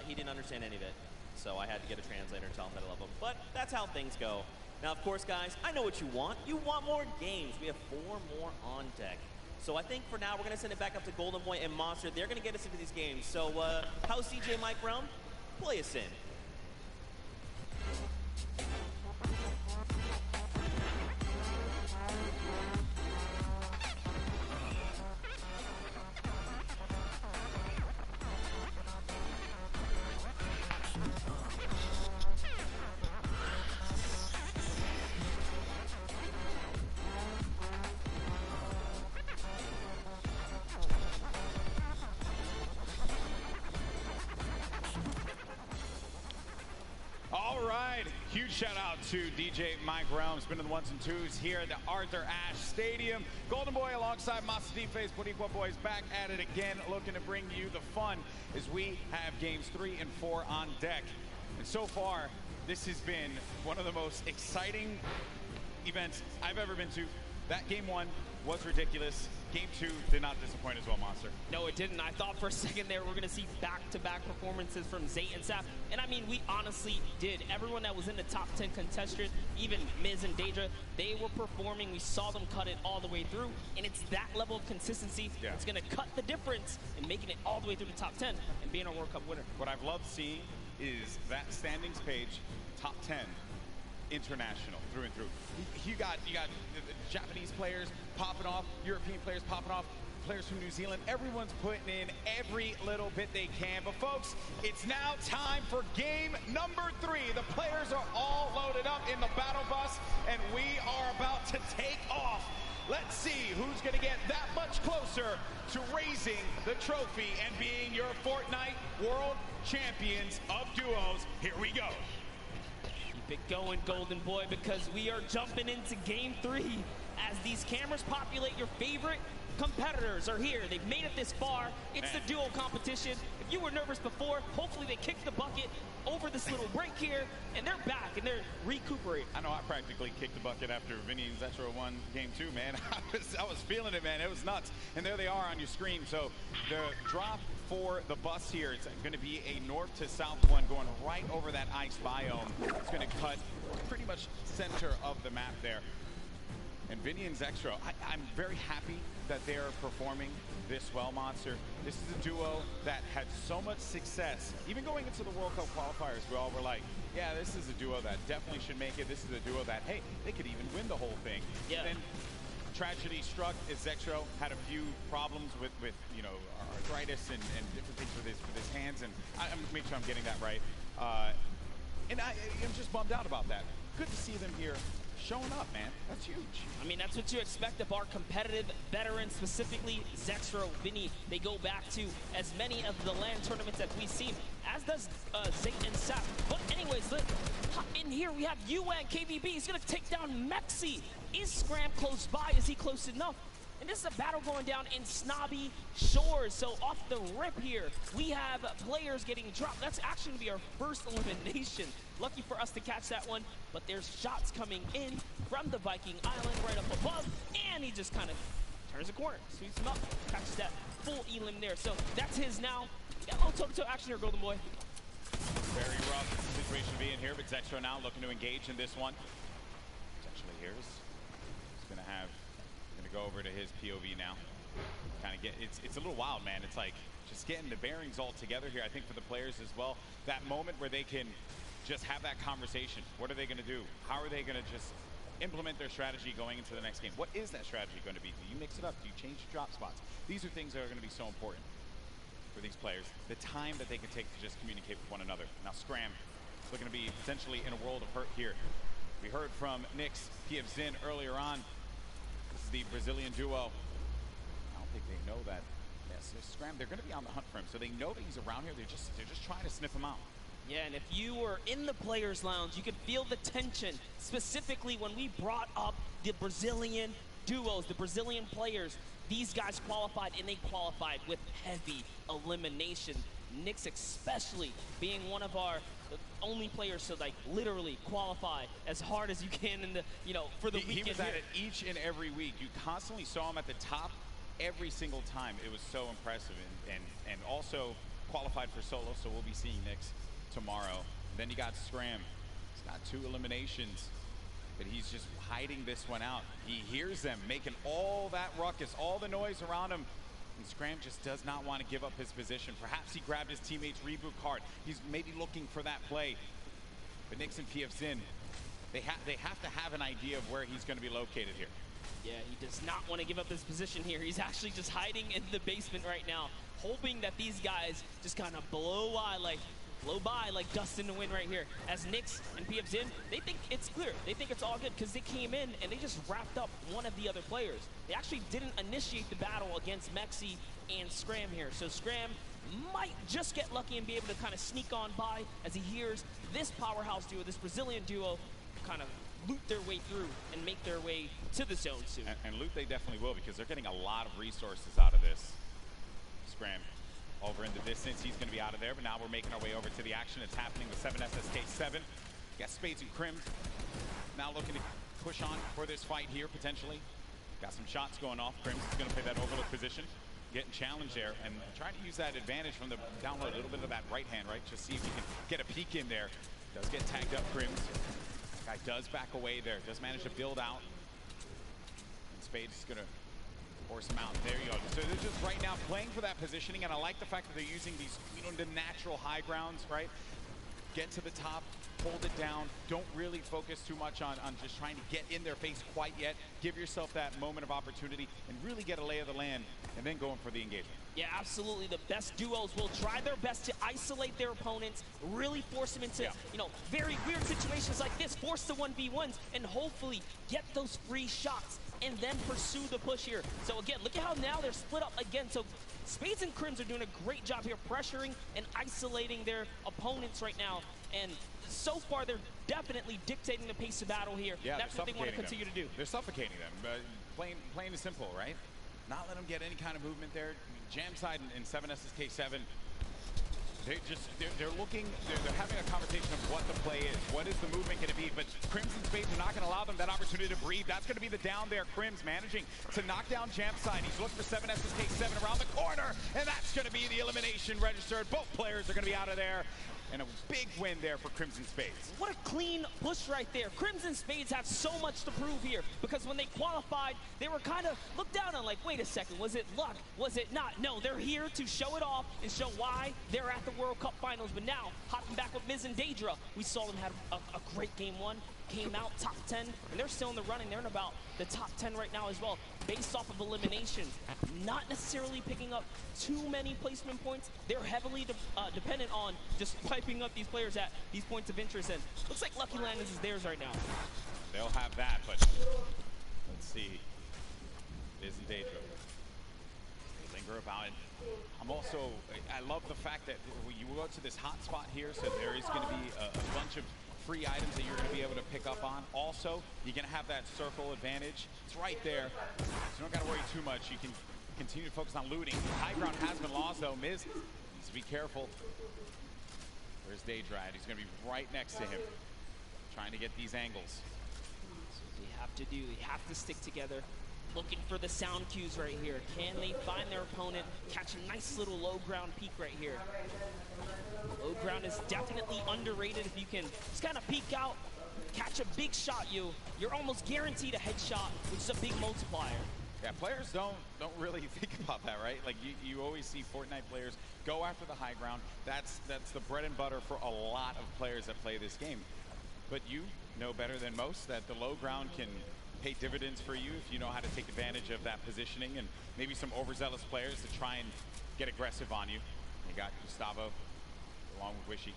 Speaker 8: he didn't understand any of it. So I had to get a translator and tell him that I love him. But that's how things go. Now, of course, guys, I know what you want. You want more games. We have 4 more on deck. So I think for now, we're going to send it back up to Golden Boy and Monster. They're going to get us into these games. So how's CJ Mike Brown? Play us in.
Speaker 15: Huge shout out to DJ Mike Realm, spinning the ones and twos here at the Arthur Ashe Stadium. Golden Boy alongside Masa D-Face, Boricua Boys back at it again, looking to bring you the fun as we have games 3 and 4 on deck. And so far, this has been one of the most exciting events I've ever been to. That game 1 was ridiculous. Game 2 did not disappoint as well, Monster.
Speaker 5: No, it didn't. I thought for a second there we're going to see back-to-back performances from Zay and Sap. And I mean, we honestly did. Everyone that was in the top 10 contested, even Miz and Daedra, they were performing. We saw them cut it all the way through. And it's that level of consistency that's going to cut the difference in making it all the way through the top 10 and being a World Cup winner.
Speaker 15: What I've loved seeing is that standings page, top 10. International through and through. You got the Japanese players popping off, European players popping off, players from New Zealand. Everyone's putting in every little bit they can. But folks, it's now time for game number 3. The players are all loaded up in the battle bus, and we are about to take off. Let's see who's going to get that much closer to raising the trophy and being your Fortnite World Champions of Duos. Here we go.
Speaker 5: Keep it going, Golden Boy, because we are jumping into game 3 as these cameras populate. Your favorite competitors are here. They've made it this far. It's the duo competition. If you were nervous before, hopefully they kicked the bucket over this little break here, and they're back, and they're recuperating.
Speaker 15: I know I practically kicked the bucket after Vinny and Zetro won game 2, man. I was feeling it, man. It was nuts. And there they are on your screen. So the drop for the bus here, it's going to be a north to south one going right over that ice biome. It's going to cut pretty much center of the map there. And Vinny and Zextro, I'm very happy that they're performing this well, Monster. This is a duo that had so much success. Even going into the World Cup qualifiers, we all were like, yeah, this is a duo that definitely should make it. This is a duo that, hey, they could even win the whole thing. Yeah. Then tragedy struck as Zextro had a few problems with you know, arthritis and different things with his hands. And I'm make sure I'm getting that right. And I'm just bummed out about that. Good to see them here showing up, man. That's huge. I
Speaker 5: mean, that's what you expect of our competitive veterans, specifically Zextro, Vinny. They go back to as many of the LAN tournaments that we've seen, as does Zay and Sap. But anyways, in here we have UN KVB. He's going to take down Mexi. Is Scram close by? Is he close enough? And this is a battle going down in Snobby Shores. So off the rip here, we have players getting dropped. That's actually going to be our first elimination. Lucky for us to catch that one, but there's shots coming in from the Viking Island right up above, and he just kind of turns a corner, sweeps him up, catches that full elim there. So that's his now. We got a little toe-to-toe action here, Golden Boy.
Speaker 15: Very rough situation to be in here, but Zextro now looking to engage in this one. Essentially here's going to have, go over to his POV now. Kind of get, it's a little wild, man. It's like just getting the bearings all together here. I think for the players as well, that moment where they can just have that conversation. What are they going to do? How are they going to just implement their strategy going into the next game? What is that strategy going to be? Do you mix it up? Do you change your drop spots? These are things that are going to be so important for these players. The time that they can take to just communicate with one another. Now Scram looking to be potentially in a world of hurt here. We heard from Nyx, PF Zin earlier on. This is the Brazilian duo. I don't think they know that. Yes, Scram, they're going to be on the hunt for him, so they know that he's around here. They're just trying to sniff him out.
Speaker 5: Yeah, and if you were in the players' lounge, you could feel the tension, specifically when we brought up the Brazilian duos, the Brazilian players. These guys qualified, and they qualified with heavy elimination. Nyx especially being one of our only players to like literally qualify as hard as you can in the, you know, for the weekend.
Speaker 15: He was at it each and every week. You constantly saw him at the top every single time. It was so impressive, and also qualified for solo, so we'll be seeing Nyx tomorrow. Then you got Scram. He's got 2 eliminations.
Speaker 14: but he's just hiding this one out. He hears them making all that ruckus, all the noise around him, and Scram just does not want to give up his position. Perhaps he grabbed his teammate's reboot card. He's maybe looking for that play. But Nix and PFZin, they have to have an idea of where he's going to be located here.
Speaker 5: Yeah, he does not want to give up his position here. He's actually just hiding in the basement right now, hoping that these guys just kind of blow by like dust in the wind right here. As Nix and PFZin, they think it's clear. They think it's all good because they came in and they just wrapped up one of the other players. They actually didn't initiate the battle against Mexi and Scram here. So Scram might just get lucky and be able to kind of sneak on by as he hears this powerhouse duo, this Brazilian duo, kind of loot their way through and make their way to the zone soon.
Speaker 14: And loot they definitely will, because they're getting a lot of resources out of this. Scram over in the distance, he's going to be out of there, but now we're making our way over to the action. It's happening with 7SSK7. Got Spades and Crims now looking to push on for this fight here, potentially. Got some shots going off. Crims is going to play that overlook position, getting challenged there, and trying to use that advantage from the download, a little bit of that right hand, right? Just see if he can get a peek in there. Does get tagged up, Crims. Guy does back away there, does manage to build out. And Spades is going to force him out. There you go. So they're just right now playing for that positioning, and I like the fact that they're using these, the natural high grounds, right? Get to the top, hold it down. Don't really focus too much on just trying to get in their face quite yet. Give yourself that moment of opportunity and really get a lay of the land, and then going for the engagement.
Speaker 5: Yeah, absolutely. The best duos will try their best to isolate their opponents, really force them into, very weird situations like this, force the 1v1s, and hopefully get those free shots and then pursue the push here. So again, look at how now they're split up again. So Spades and Crims are doing a great job here pressuring and isolating their opponents right now. And so far, they're definitely dictating the pace of battle here.
Speaker 14: Yeah,
Speaker 5: that's what they want to continue to do.
Speaker 14: They're suffocating them. Plain and simple, right? Not let them get any kind of movement there. Jam side and 7SSK7. They're looking, they're having a conversation of what the play is. What is the movement going to be? But Crims and Spades are not going to allow them that opportunity to breathe. That's going to be the down there. Crims managing to knock down Jam side. He's looking for 7SSK7 around the corner, and that's going to be the elimination registered. Both players are going to be out of there. And a big win there for Crimson Spades.
Speaker 5: What a clean push right there. Crimson Spades have so much to prove here, because when they qualified, they were kind of looked down on like, wait a second, was it luck? Was it not? No, they're here to show it off and show why they're at the World Cup Finals. But now, hopping back with Miz and Daedra, we saw them have a great game one, came out top 10, and they're still in the running. They're in about the top 10 right now as well, based off of elimination. Not necessarily picking up too many placement points. They're heavily dependent on just piping up these players at these points of interest, and looks like Lucky Landers is theirs right now.
Speaker 14: They'll have that, but let's see. Miz and Daedra, they linger about it. I love the fact that you go to this hot spot here, so there is going to be a bunch of free items that you're going to be able to pick up on. Also, you're going to have that circle advantage. It's right there, so you don't got to worry too much. You can continue to focus on looting. High ground has been lost, though. Miz needs to be careful. Where's Daedra at? He's going to be right next to him, trying to get these angles.
Speaker 5: So they have to do, they have to stick together. Looking for the sound cues right here. Can they find their opponent? Catch a nice little low ground peek right here. Low ground is definitely underrated. If you can just kind of peek out, catch a big shot, you're almost guaranteed a headshot, which is a big multiplier.
Speaker 14: Yeah, players don't really think about that, right? Like you always see Fortnite players go after the high ground. That's the bread and butter for a lot of players that play this game. But you know better than most that the low ground can pay dividends for you if you know how to take advantage of that positioning, and maybe some overzealous players to try and get aggressive on you. You got Gustavo along with Wishy.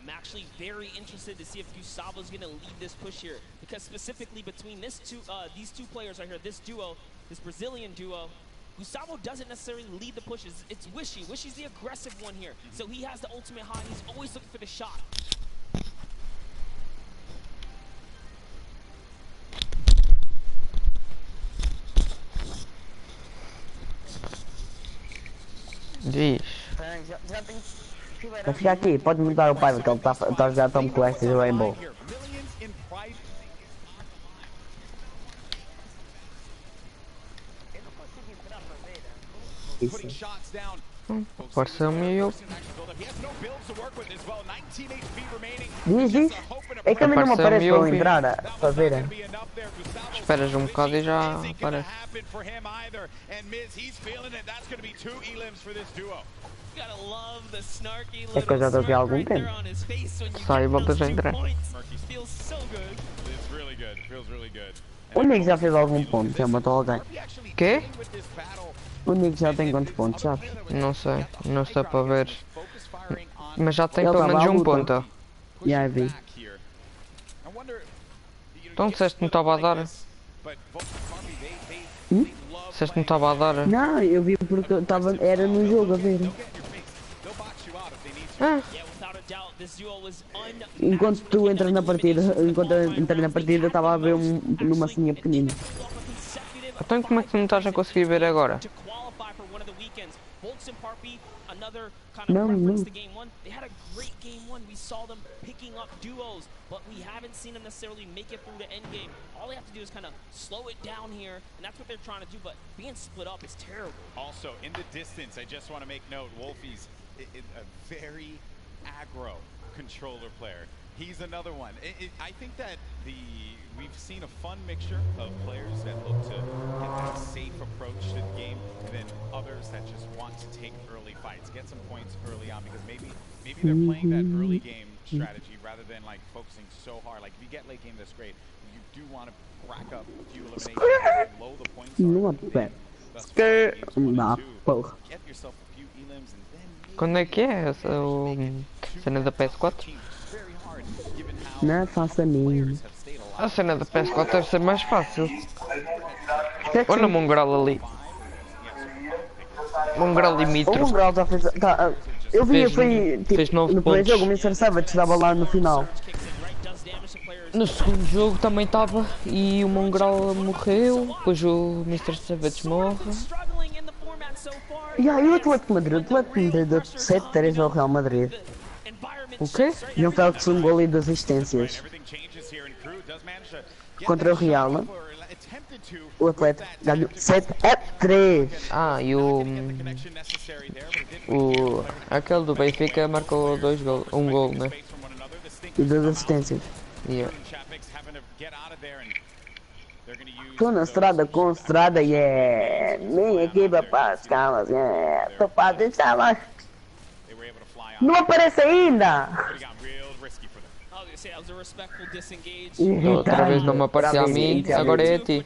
Speaker 5: I'm actually very interested to see if Gustavo's going to lead this push here, because specifically between these two players right here, this duo, this Brazilian duo, Gustavo doesn't necessarily lead the pushes. It's Wishy. Wishy's the aggressive one here. So he has the ultimate high. He's always looking for the shot.
Speaker 1: Diz.
Speaker 12: Já tem que
Speaker 21: Vai ficar aqui, pode mudar o pai, porque ele tá a jogar Tom com SJDRibeiro. isso.
Speaker 1: Pareceu-me eu.
Speaker 21: Diz. É que a mim não me aparece para eu entrar, para ver.
Speaker 1: Esperas um bocado e já aparece.
Speaker 21: É que eu já estou aqui há algum tempo.
Speaker 1: Sai e voltas a entrar.
Speaker 21: O Nick já fez algum ponto, já matou alguém.
Speaker 1: Quê?
Speaker 21: O Nick já tem quantos pontos, sabes?
Speaker 1: Não sei para ver. Mas já tem
Speaker 21: Ele
Speaker 1: pelo
Speaker 21: tava
Speaker 1: menos
Speaker 21: à
Speaker 1: um
Speaker 21: luta.
Speaker 1: ponto.
Speaker 21: Já vi.
Speaker 1: Então disseste que me estava a dar? Disseste que me estava a dar?
Speaker 21: Não, eu vi porque eu tava, era no jogo a ver. Enquanto tu entras na partida, enquanto eu entrei na partida, estava a ver numa massinha pequenina.
Speaker 1: Então como é que tu não estás a conseguir ver agora?
Speaker 21: Não.
Speaker 5: They had a great game one. We saw them picking up duos, but we haven't seen them necessarily make it through the end game. All they have to do is kind of slow it down here, and that's what they're trying to do, but being split up is terrible.
Speaker 14: Also, in the distance, I just want to make note, Wolfie's a very aggro controller player. He's another one. I think that we've seen a fun mixture of players that look to get that safe approach to the game, and then others that just want to take early fights, get some points early on, because maybe they're playing that early game strategy rather than like focusing so hard. Like if you get late game, that's great. You do want to rack up a few eliminations, low the points are. Get yourself a few elims and then.
Speaker 1: Quando é que é essa cena da PS4?
Speaker 21: Não faça mim.
Speaker 1: A cena da PS4 deve ser mais fácil. Olha o Mongrel ali. Mongrel limitro.
Speaker 21: O Mongrel já fez. Tá, eu vi, foi tipo, no primeiro jogo, o Mr. Savage estava lá no final.
Speaker 1: No segundo jogo também estava e o Mongrel morreu, depois o Mr. Savage morre.
Speaker 21: E aí o Atlético Madrid deu 7-3 ao Real Madrid.
Speaker 1: O quê?
Speaker 21: E um fel de um gol e 2 assistências. Contra o Real, o Atlético ganhou 7-3.
Speaker 1: Ah, e aquele do Benfica marcou um gol, né?
Speaker 21: E 2 assistências.
Speaker 1: Yeah.
Speaker 21: Estou na estrada com estrada, yeah. Minha equipa para as camas, yeah. Estou para deixar lá. Não aparece ainda!
Speaker 1: Outra vez não me aparecia a mim, agora é a ti.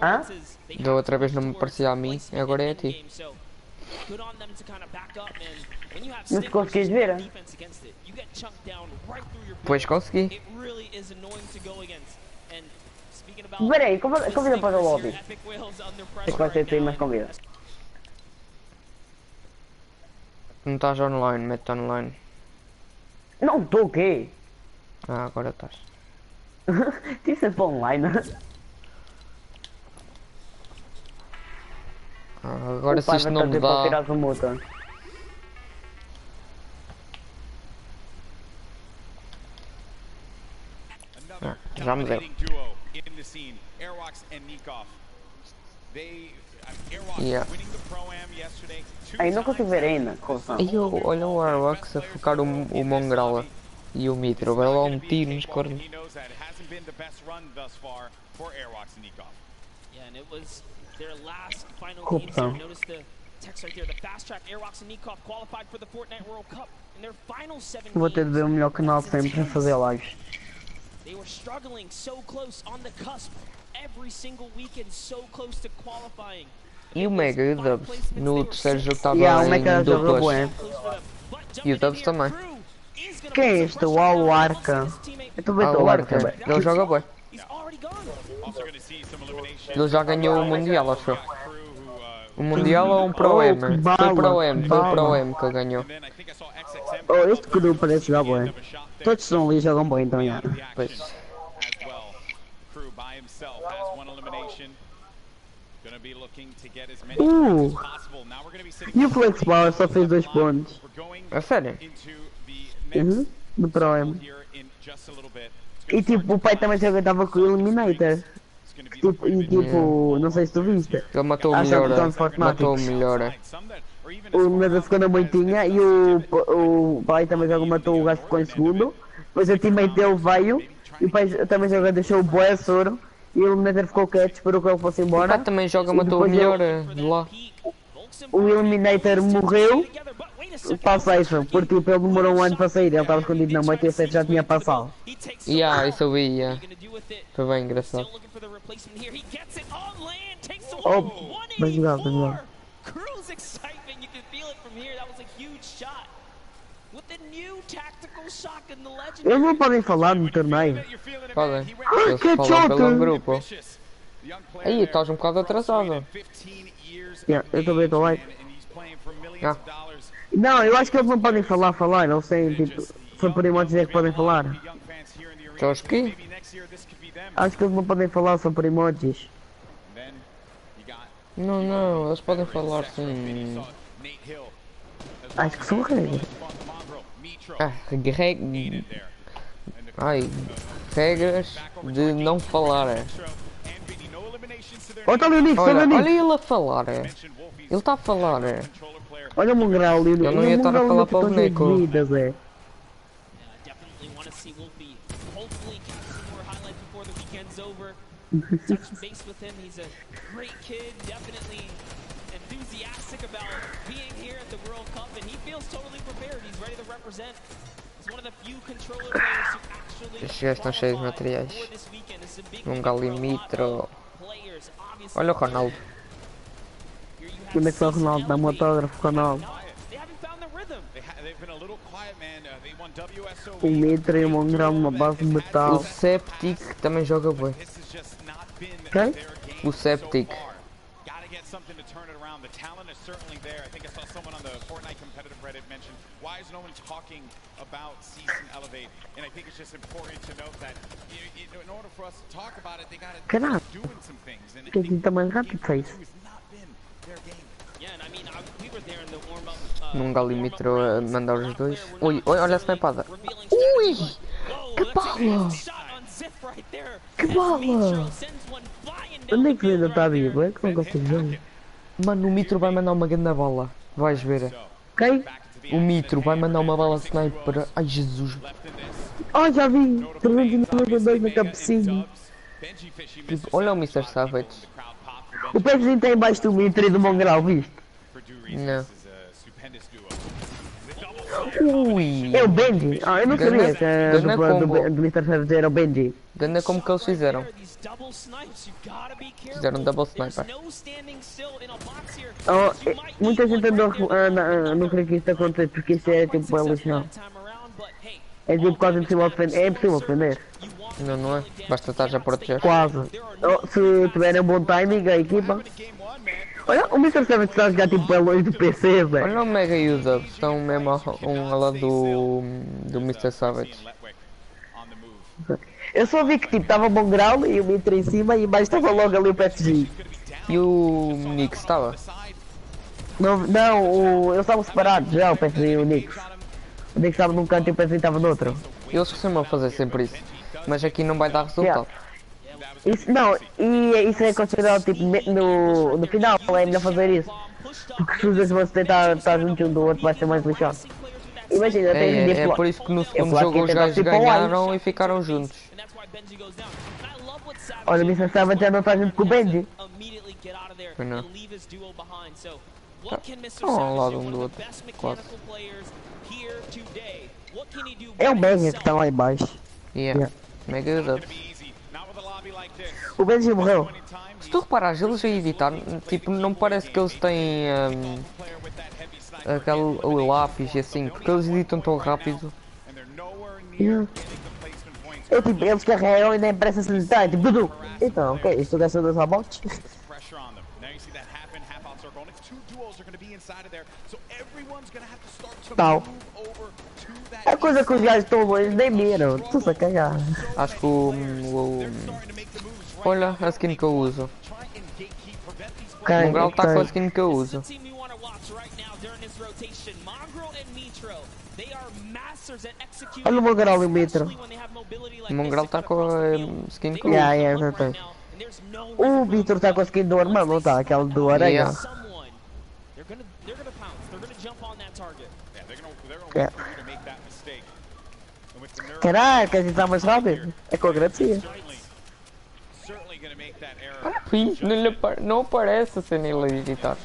Speaker 21: Hã?
Speaker 1: Da outra vez não me aparecia a mim, agora é a ti.
Speaker 21: Mas conseguis ver?
Speaker 1: Pois consegui.
Speaker 21: Peraí, convida para o lobby. É que vai ser mais convida.
Speaker 1: Não estás online, mete online.
Speaker 21: Não estou o quê?
Speaker 1: Ah, agora estás.
Speaker 21: Tive sempre online.
Speaker 1: Agora se isto não me dá... Já me deu. Yeah.
Speaker 21: Aí não consigo ver ainda.
Speaker 1: Olha o Airwax a focar o Mongrala e o Mitro, vai lá um tiro nos cornos.
Speaker 21: Corrupção. Vou ter de ver o melhor canal sempre a fazer lives.
Speaker 5: They were struggling so close on the cusp every single weekend, so close to qualifying.
Speaker 1: E o Mega e o Dubs no terceiro jogo estava
Speaker 21: em
Speaker 1: duplas. E o Dubs também.
Speaker 21: Quem é este? O Aluarca. Eu estou vendo o Aluarca.
Speaker 1: Ele joga bem. Ele já ganhou o Mundial, acho eu. O Mundial ou um Pro M? Foi o Pro M que ele ganhou.
Speaker 21: Oh, este grupo parece jogar bem. Todos estão ali e jogam bem, então já.
Speaker 1: Pois.
Speaker 21: E o Flexball só fez 2 pontos.
Speaker 1: A sério?
Speaker 21: Do Pro M. E tipo, o pai também jogava com o Eliminator. Tipo, e tipo, não sei se tu viste.
Speaker 1: Ele matou o
Speaker 21: Acho que
Speaker 1: melhor.
Speaker 21: são de Fortnite.
Speaker 1: Matou o melhor.
Speaker 21: O da segunda moitinha e o pai também joga, matou o gajo que ficou em segundo. Depois o teammate dele veio e o pai também joga, deixou o boé soro. E o Eliminator ficou quieto, esperou que ele fosse
Speaker 1: O
Speaker 21: embora.
Speaker 1: pai também joga, matou o melhor de lá.
Speaker 21: O Eliminator morreu para a safe, porque tipo, ele demorou um ano para sair. Ele estava escondido na moita e a safe já tinha passado.
Speaker 1: Isso eu vi, Foi bem engraçado.
Speaker 21: Oh, bem jogado, bem jogado. Eles não podem falar no torneio.
Speaker 1: Podem.
Speaker 21: Ai,
Speaker 1: Eles
Speaker 21: que
Speaker 1: falam
Speaker 21: chato!
Speaker 1: pelo grupo. Aí, estás um bocado atrasado.
Speaker 21: Yeah, eu também estou like.
Speaker 1: Ah.
Speaker 21: Não, eu acho que eles não podem falar, eles têm tipo. Foi por emotes é que podem falar.
Speaker 1: Acho que?
Speaker 21: Acho que eles não podem falar, só por emojis.
Speaker 1: Não, eles podem falar sim.
Speaker 21: Acho que são regras.
Speaker 1: Regras de não falar.
Speaker 21: Olha ali o Nix, olha
Speaker 1: Olha ele a falar. Ele está a falar.
Speaker 21: Olha o Mongrel ali.
Speaker 1: Eu não ia estar a falar para o boneco.
Speaker 2: Touch base with him. He's a great kid, definitely enthusiastic about being here at the World Cup, and he feels totally prepared. He's ready to represent. He's one of the few controller players who actually
Speaker 1: Estes gajos estão cheios de materiais. Um galimitro. Olha o Ronaldo.
Speaker 21: Onde é que está o Ronaldo? Dá-me um autógrafo, Ronaldo. O Mitro e o Mongrel numa base de metal.
Speaker 1: O Septic também joga bem.
Speaker 21: Quem?
Speaker 1: O Septic.
Speaker 14: Gotta get something to turn it around. The talent is certainly there. I think I saw someone on the Fortnite competitive Reddit mention, why is no one talking about Cease and Elevate? And I think it's just important to note that in order for us to talk about it, they gotta
Speaker 21: Caralho.
Speaker 14: doing some things. And
Speaker 21: Que aqui também rápido fez.
Speaker 1: Num galimitro a mandar os dois. Ui, olha a snipada. Ui! Que bala! Que bala! Onde é que ele ainda está vivo? É que não consigo ver. Mano, o Mitro vai mandar uma grande bala. Vais ver.
Speaker 21: Quem?
Speaker 1: O Mitro vai mandar uma bala sniper. Ai, Jesus.
Speaker 21: Oh, já vi! 392 na cabecinha.
Speaker 1: Tipo, olha o Mr. Savage.
Speaker 21: O pezinho está embaixo do Mitro e do Mongrel, viste?
Speaker 1: Não. Ui!
Speaker 21: É o Benji? Ah, eu não sabia que a dupla do Mr. Savage era o Benji.
Speaker 1: Ganda como que eles fizeram. Fizeram double sniper.
Speaker 21: Oh, muita gente andou não creio que isto aconteça porque isto é tipo é lixão. É tipo quase impossível defender. É impossível defender.
Speaker 1: Não é? Basta estar a proteger.
Speaker 21: Quase. Oh, se tiverem bom timing a equipa. Olha, o Mr. Savage está a jogar tipo bem longe do PC, velho.
Speaker 1: Olha o Mega e o Dub, estão mesmo ao lado do Mr. Savage.
Speaker 21: Eu só vi que tipo estava bom grau e o Mitro em cima e embaixo estava logo ali o PSG.
Speaker 1: E o Nix estava?
Speaker 21: Não, eles estavam separados já, o PSG e o Nix. O Nix estava num canto e o PSG estava no outro.
Speaker 1: Eles costumam fazer sempre isso, mas aqui não vai dar resultado.
Speaker 21: Isso, não, e isso é considerado tipo no final, é melhor fazer isso. Porque se os dois tentar estar juntos um do outro vai ser mais lixado. Imagina,
Speaker 1: é por isso que no segundo jogo os gajos ganharam e ficaram juntos.
Speaker 21: Olha, o Mr. Savage já não está junto com o Benji.
Speaker 1: Não. Estão ao lado um do outro, quase.
Speaker 21: É o Benji que está lá embaixo.
Speaker 1: Yeah. Mega Dubs.
Speaker 21: O Benji morreu.
Speaker 1: Se tu reparares, eles a editar, tipo, não parece que eles têm o lápis e assim, porque eles editam tão rápido.
Speaker 21: Yeah. É tipo, eles carregam e nem parece se lhe tá, tipo, Dudu. Então, ok, isto gasta dos robots. Tal. É coisa que os gajos estão longe, nem viram, estou a cagar.
Speaker 1: Acho que olha a skin que eu uso. O Mongrel está com a skin que eu uso.
Speaker 21: Olha o Mongrel e o Mitro.
Speaker 1: O Mongrel está com a skin que eu uso.
Speaker 21: Já tenho. O Vitor tá conseguindo o armão, não tá? Aquela do aranha.
Speaker 2: Someone, they're gonna pounce. They're gonna jump on that target.
Speaker 14: Yeah, they're gonna
Speaker 21: É.
Speaker 14: wait for you to make that mistake. And with the nerve,
Speaker 21: Caraca, a gente tá mais rápido. É com a gracia.
Speaker 14: certainly gonna make that error.
Speaker 1: Fiz, não aparece a cena ele a editar.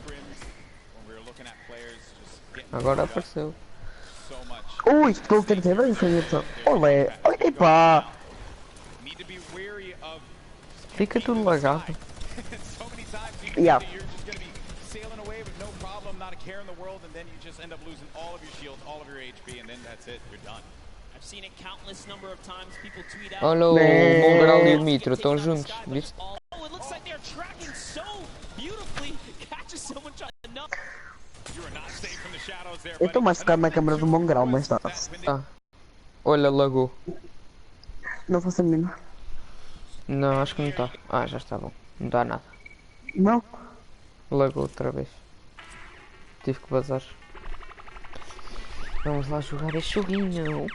Speaker 1: Agora apareceu.
Speaker 21: Ui, estou 32, senhor. Olé, olha pá.
Speaker 1: Fica tudo lagado.
Speaker 21: Yeah.
Speaker 14: You're just gonna be sailing away with no problem, not a care in the world, and then you just end up losing all of your shields, all of your HP, and then that's it. You're done.
Speaker 2: I've seen it countless number of times. People tweet out.
Speaker 1: Olha o Mongrel e o Mitro, estão juntos, viste?
Speaker 2: Oh, it looks like they're tracking so beautifully. Catches someone trying enough.
Speaker 14: You are not safe from the shadows there.
Speaker 21: Eu estou mais focado na câmera do Mongrel, mas tá.
Speaker 1: Ah. Olha, lagou.
Speaker 21: Não faço a mínima.
Speaker 1: Não, acho que não está. Ah, já está bom. Não dá nada.
Speaker 21: Não?
Speaker 1: Lagou outra vez. Tive que vazar. Vamos lá jogar este joguinho.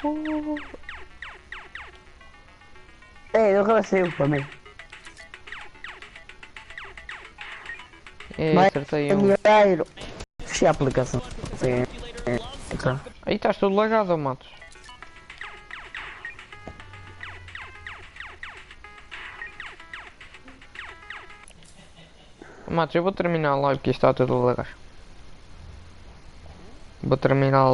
Speaker 21: É, eu relaxei para mim.
Speaker 1: É, acertei um.
Speaker 21: Fechei a aplicação. Sim.
Speaker 1: Aí estás tudo lagado, Matos. Matos, eu vou terminar a live porque está tudo a lagar. Vou terminar a